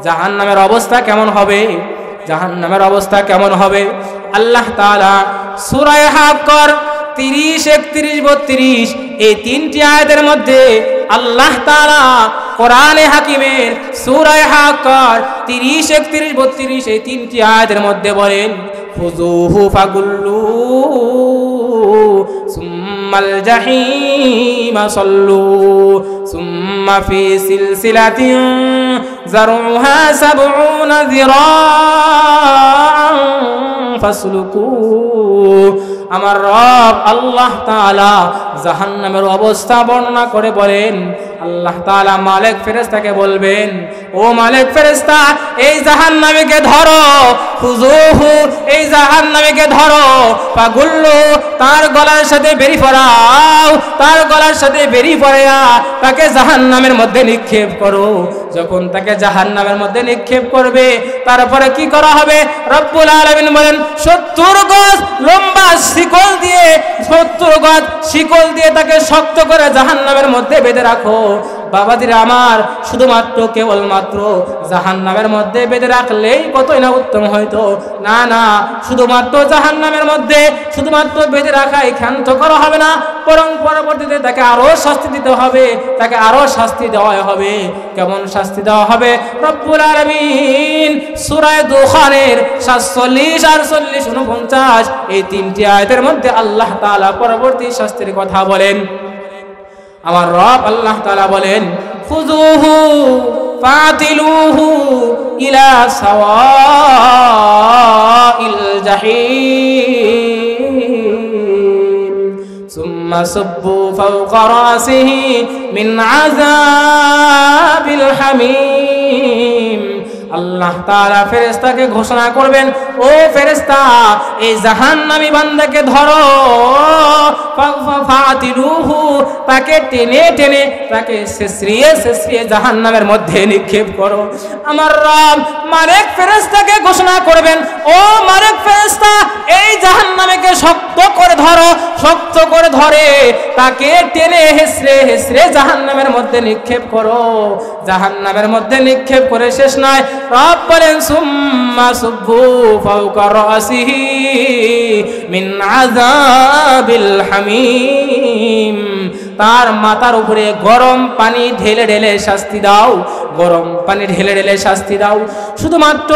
জাহান্নামের অবস্থা কেমন হবে? জাহান্নামের অবস্থা কেমন হবে? আল্লাহ তাআলা সূরা হাক্কর 30, 31, 32 এই তিনটি আয়াতের মধ্যে আল্লাহ তাআলা কোরআনে হাকিমের সূরা হাক্কর 30, 31, 32 এই তিনটি আয়াতের মধ্যে বলেন, খুযুহু ফাগুল্লু সুম্মাল জাহিমা সাল্লু সুম্মা ফি সিলসিলাতিন যারউহা 70 যিরাআন ফাসলুকু। আমার রব আল্লাহ তাআলা জাহান্নামের অবস্থা বর্ণনা করে বলেন, আল্লাহ তাআলা মালিক ফেরেশতাকে বলবেন, ও মালিক ফেরেশতা, এই জাহান্নামীকে ধরো, খুযুহু এই জাহান্নামীকে ধরো, ফাগুল্লু তার গলার সাথে বেরি পরাও, তার গলার সাথে বেরি পরায়া তাকে জাহান্নামের মধ্যে নিক্ষেপ করো। যখন তাকে জাহান্নামের মধ্যে নিক্ষেপ করবে, তারপরে কি করা হবে? রব্বুল আলামিন বলেন, 70 গজ লম্বা শিকল দিয়ে, 70 গজ শিকল দিয়ে তাকে শক্ত করে জাহান্নামের মধ্যে বেঁধে রাখো। বাবাজিরা আমার, শুধুমাত্র কেবলমাত্র জাহান্নামের মধ্যে বেঁধে রাখলেই কতই না উত্তম হইতো। না না, শুধুমাত্র জাহান্নামের মধ্যে শুধুমাত্র বেঁধে রাখাই ক্ষান্ত করা হবে না, বরং পরবর্তীতে তাকে আরো শাস্তি দিতে হবে, তাকে আরো শাস্তি দেওয়া হবে। কেমন শাস্তি দেওয়া হবে? রব্বুল আলামিন সূরা দুখানের 47, 48, 49 এই তিনটি আয়াতের মধ্যে আল্লাহ তাআলা পরবর্তী শাস্তির কথা বলেন। আমার রব আল্লাহ তাআলা বলেন, খুযুহু ফাতিলুহু ইলা সাওয়াইল জাহিম সুম্মা সাব্বু ফাওকা রাসিহি মিন আযাবিল হামিম। আল্লাহ তাআলা ফেরেশতাকে ঘোষণা করবেন, ও ফেরেশতা, এই জাহান্নামী বান্দাকে ধরো, ফাতিলুহু তাকে টেনে টেনে তাকে শেষরিয়ে শেষরিয়ে জাহান্নামের মধ্যে নিক্ষেপ করো। আমার রব মালিক ফেরেশতাকে ঘোষণা করবেন, ও মালিক ফেরেশতা, এই জাহান্নামীকে শক্ত করে ধরো, শক্ত করে ধরে তাকে টেনে হেসড়ে হেসড়ে জাহান্নামের মধ্যে নিক্ষেপ করো। জাহান্নামের মধ্যে নিক্ষেপ করে শেষ নয়, রব বলেন, সুম্মা সুব্বু ফাওকা রাসিহি মিন আযাবিল হামিম, তার মাথার উপরে গরম পানি ঢেলে ঢেলে শাস্তি দাও, গরম পানি ঢেলে ঢেলে শাস্তি দাও। শুধুমাত্র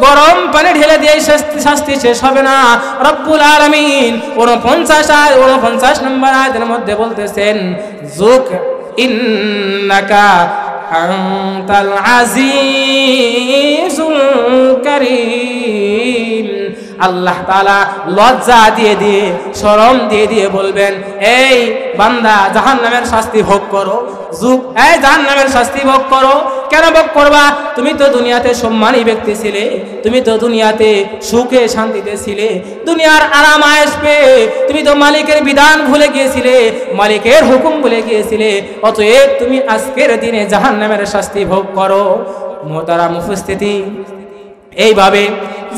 গরম পানি ঢেলে দিয়ে শাস্তি শেষ হবে না। রব্বুল আলামিন 49 নম্বর আয়াতের মধ্যে বলতেছেন, যুক ইন্নাকা আনতাল আজিজুল কারীম। আল্লাহ তাআলা লজ্জা দিয়ে দিয়ে, শরম দিয়ে দিয়ে বলবেন, এই বান্দা জাহান্নামের শাস্তি ভোগ করো, যুগ এই জাহান্নামের শাস্তি ভোগ করো। কেন ভোগ করবা? তুমি তো দুনিয়াতে সম্মানী ব্যক্তি ছিলে, তুমি তো দুনিয়াতে সুখে শান্তিতে ছিলে, দুনিয়ার আরাম আয়েশ পেয়ে তুমি তো মালিকের বিধান ভুলে গিয়েছিলে, মালিকের হুকুম ভুলে গিয়েছিলে। অতএব তুমি আজকের দিনে জাহান্নামের শাস্তি ভোগ করো। মুহতারাম উপস্থিতি, এইভাবে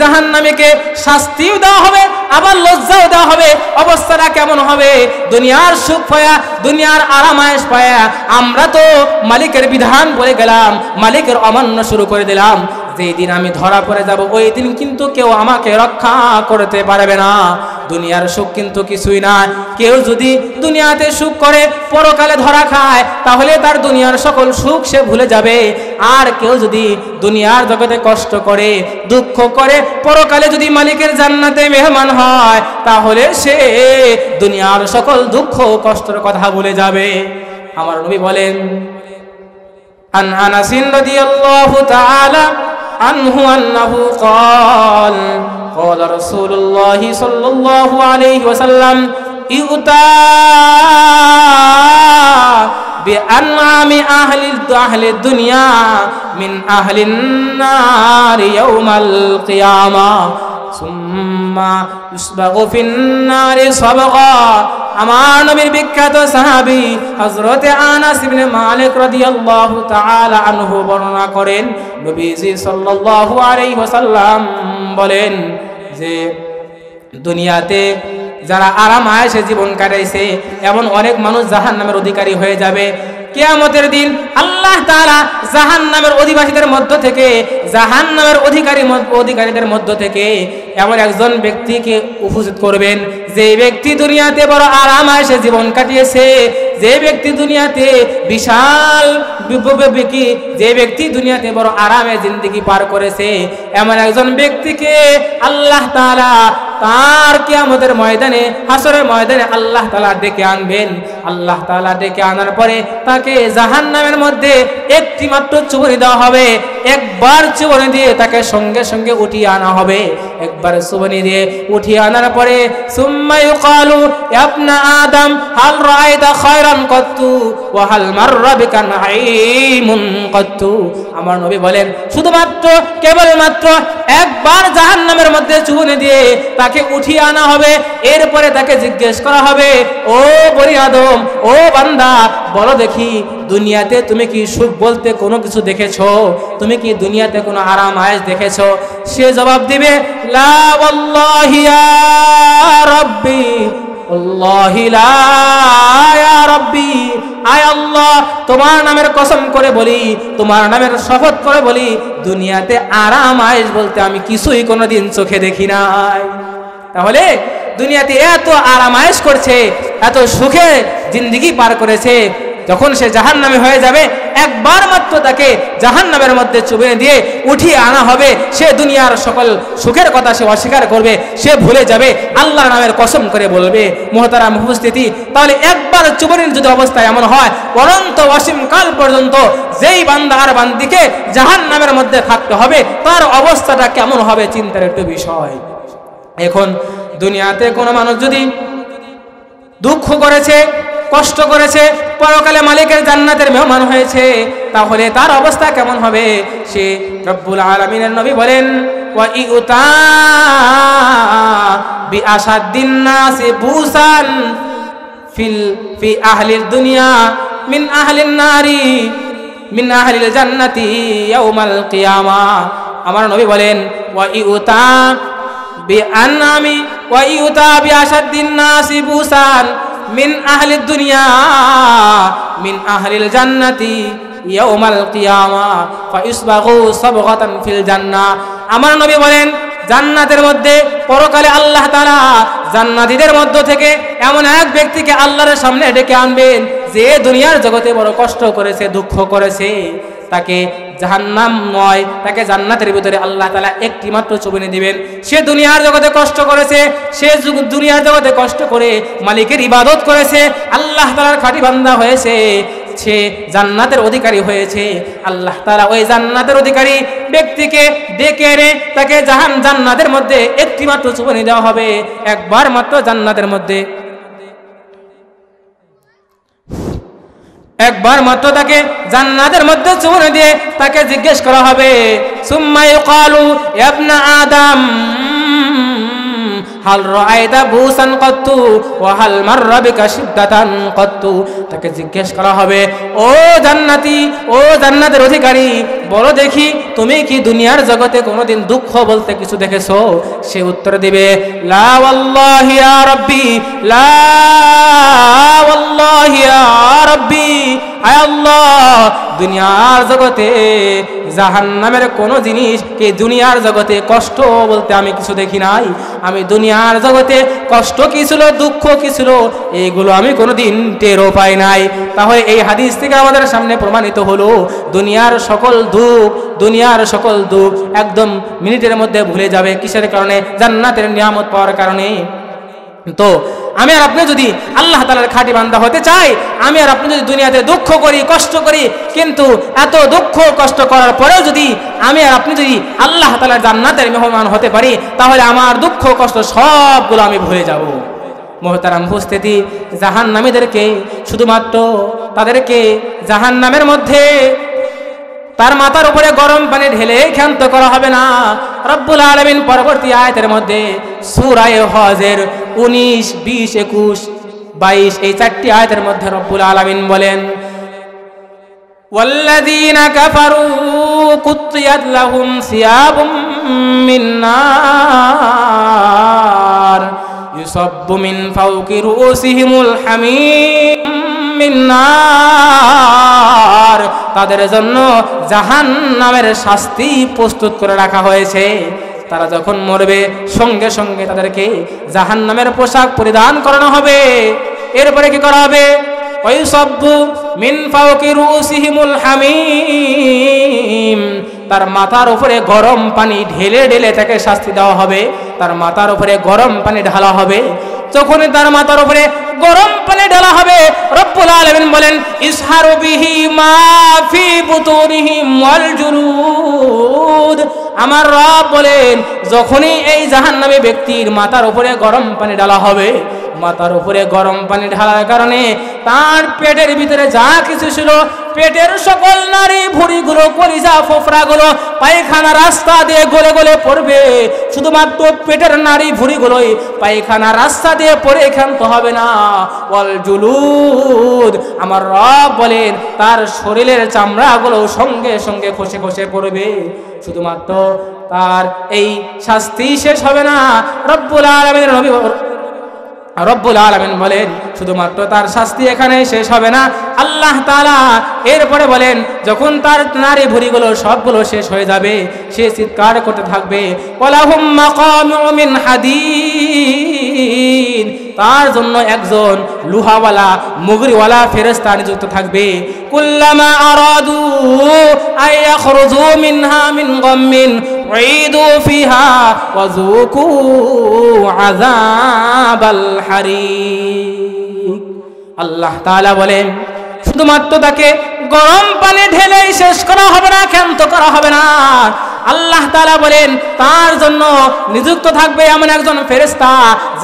জাহান্নামীকে শাস্তিও দেওয়া হবে, আবার লজ্জাও দেওয়া হবে। অবস্থাটা কেমন হবে? দুনিয়ার সুখ পায়া, দুনিয়ার আরাম আয়েশ পায়া আমরা তো মালিকের বিধান বলে গেলাম, মালিকের অমান্য শুরু করে দিলাম। যেই দিন আমি ধরা পড়ে যাব, ওই দিন কিন্তু কেউ আমাকে রক্ষা করতে পারবে না। দুনিয়ার সুখ কিন্তু কিছুই না। কেউ যদি দুনিয়াতে সুখ করে পরকালে ধরা খায়, তাহলে তার দুনিয়ার সকল সুখ সে ভুলে যাবে। আর কেউ যদি দুনিয়ার জগতে কষ্ট করে, দুঃখ করে, পরকালে যদি মালিকের জান্নাতে মেহমান হয়, তাহলে সে দুনিয়ার সকল দুঃখ কষ্টের কথা ভুলে যাবে। আমার নবী বলেন, আন আনাস রাদিয়াল্লাহু তাআলা আনহু আন্নাহু قال قال رسول الله صلى الله عليه وسلم ইউতা বিআনআমি আহলি দুনিয়া মিন আহলিন নার ইয়াউমাল কিয়ামা সুম্মা ইসবাগু ফিন নারি সাবগা। আমার নবীর বিখ্যাত সাহাবী হযরত আনাস ইবনে মালিক রাদিয়াল্লাহু তাআলা আনহু বর্ণনা করেন, নবীজি সাল্লাল্লাহু আলাইহি ওয়াসাল্লাম বলেন যে দুনিয়াতে যারা আরাম আয়েশে জীবন কাটাইছে এমন অনেক মানুষ জাহান্নামের অধিকারী হয়ে যাবে। কিয়ামতের দিন আল্লাহ তাআলা জাহান্নামের অধিবাসীদের মধ্য থেকে, জাহান্নামের অধিকারীদের মধ্য থেকে এমন একজন ব্যক্তিকে উপস্থিত করবেন, যে ব্যক্তি দুনিয়াতে বড় আরাম আয়েশে জীবন কাটিয়েছে, যে ব্যক্তি দুনিয়াতে বিশাল বিবেকী, যে ব্যক্তি দুনিয়াতে বড় আরামে জিন্দেগি পার করেছে, এমন একজন ব্যক্তিকে আল্লাহ তাআলা তার কিয়ামতের ময়দানে, হাসরের ময়দানে আল্লাহ তাআলা ডেকে আনবেন। আল্লাহ তাআলা ডেকে আনার পরে তাকে জাহান্নামের মধ্যে একটি মাত্র চুবড়ি দেওয়া হবে। একবার চুবড়ি দিয়ে তাকে সঙ্গে সঙ্গে উঠিয়ে আনা হবে। একবার চুবড়ি দিয়ে উঠিয়ে আনার পরে সুম্মা ইউকালু ইয়া ইবনা আদম হাল রাআইতা খায়রান কত্তু ওয়া হাল মাররা বিকা নাঈমুন কত্তু। আমার নবী বলেন, শুধুমাত্র কেবলমাত্র একবার জাহান্নামের মধ্যে চুবড়ি দিয়ে তাকে উঠিয়ে আনা হবে। এরপরে তাকে জিজ্ঞেস করা হবে, ও বনি আদম, ও বান্দা, বলো দেখি দুনিয়াতে তুমি কি সুখ বলতে কোনো কিছু দেখেছো? তুমি কি দুনিয়াতে কোনো আরাম আয়েশ দেখেছো? সে জবাব দিবে, লা ওয়াল্লাহি ইয়া রাব্বি, ওয়াল্লাহি লা ইয়া রাব্বি, আয় আল্লাহ তোমার নামের কসম করে বলি, তোমার নামের শপথ করে বলি, দুনিয়াতে আরাম আয়েশ বলতে আমি কিছুই কোনোদিন চোখে দেখি নাই। তাহলে দুনিয়াতে এত আরাম আয়েশ করছে, এত সুখে জিন্দেগি পার করেছে, যখন সে জাহান্নামে হয়ে যাবে একবার মাত্র তাকে জাহান্নামের মধ্যে চুবিয়ে দিয়ে উঠিয়ে আনা হবে। সে দুনিয়ার সকল সুখের কথা সে অস্বীকার করবে, সে ভুলে যাবে, আল্লাহর নামের কসম করে বলবে। মুহতারাম উপস্থিতি, তাহলে একবার চুবনির যদি অবস্থা এমন হয়, অনন্ত অসীম কাল পর্যন্ত যেই বান্দা আর বান্দিকে জাহান্নামের মধ্যে থাকতে হবে, তার অবস্থাটা কেমন হবে চিন্তার একটু বিষয়। এখন দুনিয়াতে কোনো মানুষ যদি দুঃখ করেছে, কষ্ট করেছে, পরকালে মালিকের জান্নাতের মেহমান হয়েছে, তাহলে তার অবস্থা কেমন হবে? সে রব্বুল আলামিনের নবী বলেন, ওয়া ইউতা বিআশাদ্দিন নাসি বুসান ফি আহলিদ দুনিয়া মিন আহলিন নারি মিন আহলিল জান্নাতি ইয়াউমাল কিয়ামা। আমার নবী বলেন, ওয়া ইউতা বিআনআমি ওয়া ইউতা বিআশাদ্দিন নাসি বুসান মিন আহলিদ দুনিয়া মিন আহলিল জান্নাতি ইয়াউমাল কিয়ামা ফাইসবাগু সাবগাতান ফিল জান্নাহ। আমার নবী বলেন, জান্নাতের মধ্যে পরকালে আল্লাহ তাআলা জান্নাতীদের মধ্য থেকে এমন এক ব্যক্তিকে আল্লাহর সামনে ডেকে আনবেন, যে দুনিয়ার জগতে বড় কষ্ট করেছে, দুঃখ করেছে, তাকে জাহান্নাম নয়, তাকে জান্নাতের ভিতরে আল্লাহ তাআলা একটি মাত্র চুবনি দিবেন। সে দুনিয়ার জগতে কষ্ট করেছে, সে দুনিয়ার জগতে কষ্ট করে মালিকের ইবাদত করেছে, আল্লাহ তাআলার খাঁটি বান্দা হয়েছে, সে জান্নাতের অধিকারী হয়েছে। আল্লাহ তাআলা ওই জান্নাতের অধিকারী ব্যক্তিকে ডেকে এনে তাকে জান্নাতের মধ্যে একটি মাত্র চুবনি দেওয়া হবে। একবার মাত্র জান্নাতের মধ্যে, একবার মাত্র তাকে জান্নাতের মধ্যে চুবনি দিয়ে তাকে জিজ্ঞেস করা হবে, সুম্মা ইউকালু ইয়া ইবনা আদম হাল রাআইতা বুসান কত্তু ওয়া হাল মাররা বিকা শিদ্দাতান কত্তু। তাকে জিজ্ঞেস করা হবে, ও জান্নাতি, ও জান্নাতের অধিকারী, বলো দেখি তুমি কি দুনিয়ার জগতে কোনোদিন দুঃখ বলতে কিছু দেখেছো? সে উত্তর দিবে, লা ওয়াল্লাহি ইয়া রাব্বি, লা ওয়াল্লাহি ইয়া রাব্বি, আয় আল্লাহ দুনিয়ার জগতে জাহান্নামের কোন জিনিস কি দুনিয়ার জগতে কষ্ট বলতে আমি কিছু দেখি নাই। আমি দুনিয়ার জগতে কষ্ট কি ছিল, দুঃখ কি ছিল, এইগুলো আমি কোনোদিন টেরও পাই নাই। তাহলে এই হাদিস থেকে আমাদের সামনে প্রমাণিত হলো, দুনিয়ার সকল দুঃখ একদম মিনিটের মধ্যে ভুলে যাবে। কিসের কারণে? জান্নাতের নিয়ামত পাওয়ার কারণে। তো আমি আর আপনি যদি আল্লাহ তাআলার খাঁটি বান্দা হতে চাই, আমি আর আপনি যদি দুনিয়াতে দুঃখ করি, কষ্ট করি, কিন্তু এত দুঃখ কষ্ট করার পরেও যদি আমি আর আপনি যদি আল্লাহ তাআলার জান্নাতের মেহমান হতে পারি, তাহলে আমার দুঃখ কষ্ট সবগুলো আমি ভুলে যাব। মুহতারাম উপস্থিতি, জাহান্নামীদেরকে শুধুমাত্র তাদেরকে জাহান্নামের মধ্যে তার মাথার উপরে গরম পানি ঢেলে ক্ষান্ত করা হবে না। রব্বুল আলামিন পরবর্তী আয়াতের মধ্যে সূরা হজের 19, 20, 21, 22 এই 4টি আয়াতের মধ্যে রব্বুল আলামিন বলেন, ওয়াল্লাযীনা কাফারু কুত্তিয়াত লাহুম সিয়াবুম মিন নার ইউসাব্বু মিন ফাওকি রুউসিহিমুল হামীম মিন নার, তাদের জন্য জাহান্নামের শাস্তি প্রস্তুত করে রাখা হয়েছে। তারা যখন মরবে সঙ্গে সঙ্গে তাদেরকে জাহান্নামের পোশাক পরিধান করানো হবে। এরপরে কি করা হবে? ওয়াইসাব্বু মিন ফাওকি রুউসিহিমুল হামীম, তার মাথার উপরে গরম পানি ঢেলে ঢেলে তাকে শাস্তি দেওয়া হবে। তার মাথার উপরে গরম পানি ঢালা হবে। যখনই তার মাথার উপরে গরম পানি ঢালা হবে, রব্বুল আলামিন বলেন, ইসহারু বিহি মা ফি বুতুনিহিম ওয়াল জুলুদ। আমার রব বলেন, যখনই এই জাহান্নামী ব্যক্তির মাথার উপরে গরম পানি ঢালা হবে, মাথার উপরে গরম পানি ঢালার কারণে তার পেটের ভিতরে যা কিছু ছিল, পেটের সকল নারী ভুঁড়িগুলো, কলিজা, ফোফরাগুলো পায়খানা রাস্তা দিয়ে গলে গলে পড়বে। শুধুমাত্র পেটের নারী ভুঁড়িগুলোই পায়খানা রাস্তা দিয়ে পড়ে ক্ষান্ত হবে না। ওয়াল জুলুদ, আমার রব বলেন, তার শরীরের চামড়াগুলো সঙ্গে সঙ্গে খসে খসে পড়বে। শুধুমাত্র তার এই শাস্তি শেষ হবে না। রব্বুল আলামিন বলেন, শুধুমাত্র তার শাস্তি এখানেই শেষ হবে না। আল্লাহ তাআলা এরপরে বলেন, যখন তার নারী ভুঁড়িগুলো সবগুলো শেষ হয়ে যাবে, সে চিৎকার করতে থাকবে, ওয়ালাহুম মাকামিউ মিন হাদীদ, তার জন্য একজন লোহাওয়ালা মুগরিওয়ালা ফেরেশতা নিযুক্ত থাকবে। কুল্লামা আরাদু আইয়াখরুজু মিনহা মিন গাম্মিন উইদু ফিহা ওয়াযুকু আযাবাল হারিক। আল্লাহ তাআলা বলেন, শুধুমাত্র তাকে গরম পানি ঢেলেই শেষ করা হবে না, ক্ষান্ত করা হবে না। আল্লাহ তাআলা বলেন, তার জন্য নিযুক্ত থাকবে এমন একজন ফেরেশতা,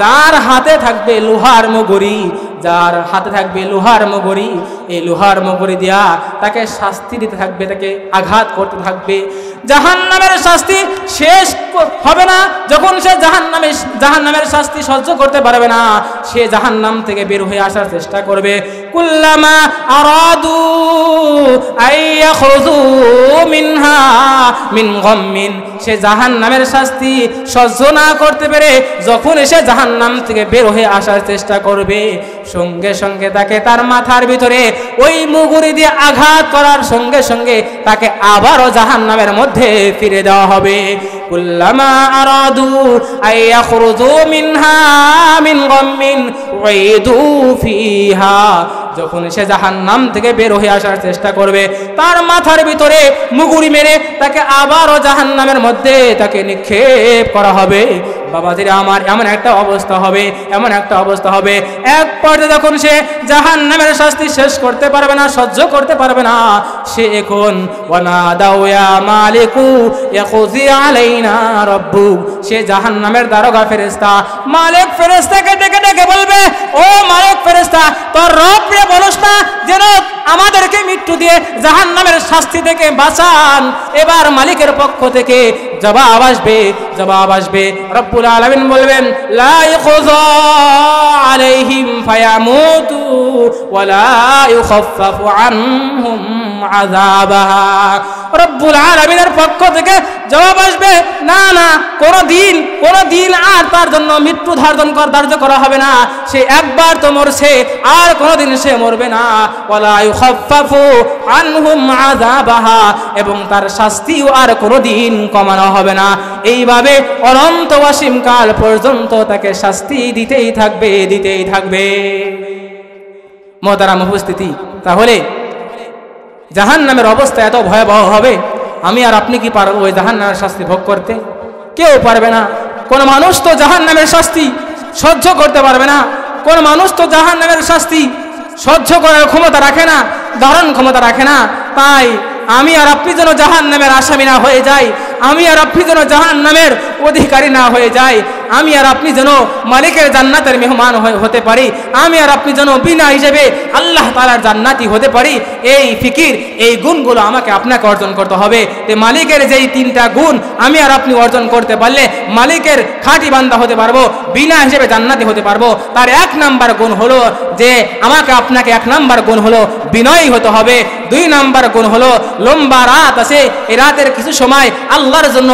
যার হাতে থাকবে লোহার মুগুরি, যার হাতে থাকবে লোহার মুগুরি। এই লোহার মুগুরি দিয়া তাকে শাস্তি দিতে থাকবে, তাকে আঘাত করতে থাকবে। জাহান্নামের শাস্তি শেষ হবে না। যখন সে জাহান্নামের শাস্তি সহ্য করতে পারবে না, সে জাহান্নাম থেকে বের হয়ে আসার চেষ্টা করবে। কুল্লামা আরাদু আইয়াখরুজু মিনহা মিন গাম্মিন, সে জাহান্নামের শাস্তি সহ্য না করতে পেরে যখন সে জাহান্নাম থেকে বের হয়ে আসার চেষ্টা করবে, সঙ্গে সঙ্গে তাকে তার মাথার ভিতরে ওই মুগুরি দিয়ে আঘাত করার সঙ্গে সঙ্গে তাকে আবারও জাহান্নামের মধ্যে ফিরে দেওয়া হবে। কুল্লামা আরাদু আইয়াখরুজু মিনহা মিন গাম্মিন উইদু ফিহা, যখন সে জাহান্নাম থেকে বের হয়ে আসার চেষ্টা করবে, তার মাথার ভিতরে মুগুরি মেরে তাকে আবারও জাহান্নামের মধ্যে তাকে নিক্ষেপ করা হবে। বাবাজিরা আমার, এমন একটা অবস্থা হবে, এমন একটা অবস্থা হবে, এক পর্যায়ে যখন সে জাহান্নামের শাস্তি শেষ করতে পারবে না, সহ্য করতে পারবে না, সে এখন ওয়ানাদাউ ইয়া মালিকু ইয়াকুযি আলাইনা রাব্বুক, সে জাহান্নামের দারোগা ফেরেশতা মালিক ফেরেশতাকে ডেকে ডেকে বলবে, ও মালিক ফেরেশতা, তোর রব রে বলস না যেন আমাদেরকে মৃত্যু দিয়ে জাহান্নামের শাস্তি থেকে বাঁচান। এবার মালিকের পক্ষ থেকে জবাব আসবে। রব্বুল আলামিন বলবেন, লা ইউখযা আলাইহিম ফায়ামুতু ওয়ালা ইউখাফফাফু আনহুম আযাবাহা। রব্বুল আলামিনের পক্ষ থেকে জবাব আসবে, না না, কোনদিন আর তার জন্য মৃত্যু ধার্য করা হবে না। সে একবার তো মরছে, আর কোনদিন সে মরবে না। ওয়ালা ইউখাফফাফু আনহুম আযাবাহা, এবং তার শাস্তিও আর কোনদিন কমানো হবে না। এইভাবে অনন্ত অসীম কাল পর্যন্ত তাকে শাস্তি দিতেই থাকবে। মুহতারাম উপস্থিতি, তাহলে জাহান্নামের অবস্থা এত ভয়াবহ হবে, আমি আর আপনি কি পারবো ওই জাহান্নামের শাস্তি ভোগ করতে? কেউ পারবে না। কোন মানুষ তো জাহান্নামের শাস্তি সহ্য করতে পারবে না। কোন মানুষ তো জাহান্নামের শাস্তি সহ্য করার ক্ষমতা রাখে না, ধারণ ক্ষমতা রাখে না। তাই আমি আর আপনি যেন জাহান্নামের আসামি না হয়ে যাই, আমি আর আপনি যেন জাহান্নামের অধিকারী না হয়ে যাই, আমি আর আপনি যেন মালিকের জান্নাতের মেহমান হতে পারি, আমি আর আপনি যেন বিনা হিসেবে আল্লাহ তাআলার জান্নাতি হতে পারি। এই ফিকির, এই গুণগুলো আমাকে আপনাকে অর্জন করতে হবে। যে মালিকের যেই 3টা গুণ আমি আর আপনি অর্জন করতে পারলে মালিকের খাঁটি বান্দা হতে পারবো, বিনা হিসেবে জান্নাতি হতে পারবো। তার 1 নাম্বার গুণ হলো যে আমাকে আপনাকে 1 নাম্বার গুণ হলো বিনয়ী হতে হবে। 2 নাম্বার গুণ হলো লম্বা রাত আছে, এই রাতের কিছু সময় আল্লাহর জন্য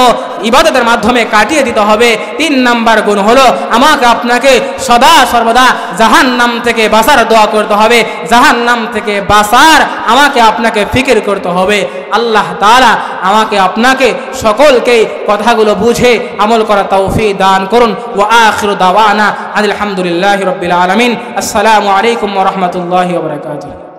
ইবাদতের মাধ্যমে কাটিয়ে দিতে হবে। 3 নাম্বার গুণ হলো আমাকে আপনাকে সদা সর্বদা জাহান্নাম থেকে বাঁচার দোয়া করতে হবে, জাহান্নাম থেকে বাঁচার আমাকে আপনাকে ফিকির করতে হবে। আল্লাহ তাআলা আমাকে আপনাকে সকলকে কথাগুলো বুঝে আমল করা তৌফিক দান করুন। ওয়া আখিরু দাওয়ানা আলহামদুলিল্লাহি রাব্বিল আলামিন। আসসালামু আলাইকুম ওয়া রাহমাতুল্লাহি ওয়া বারাকাতুহু।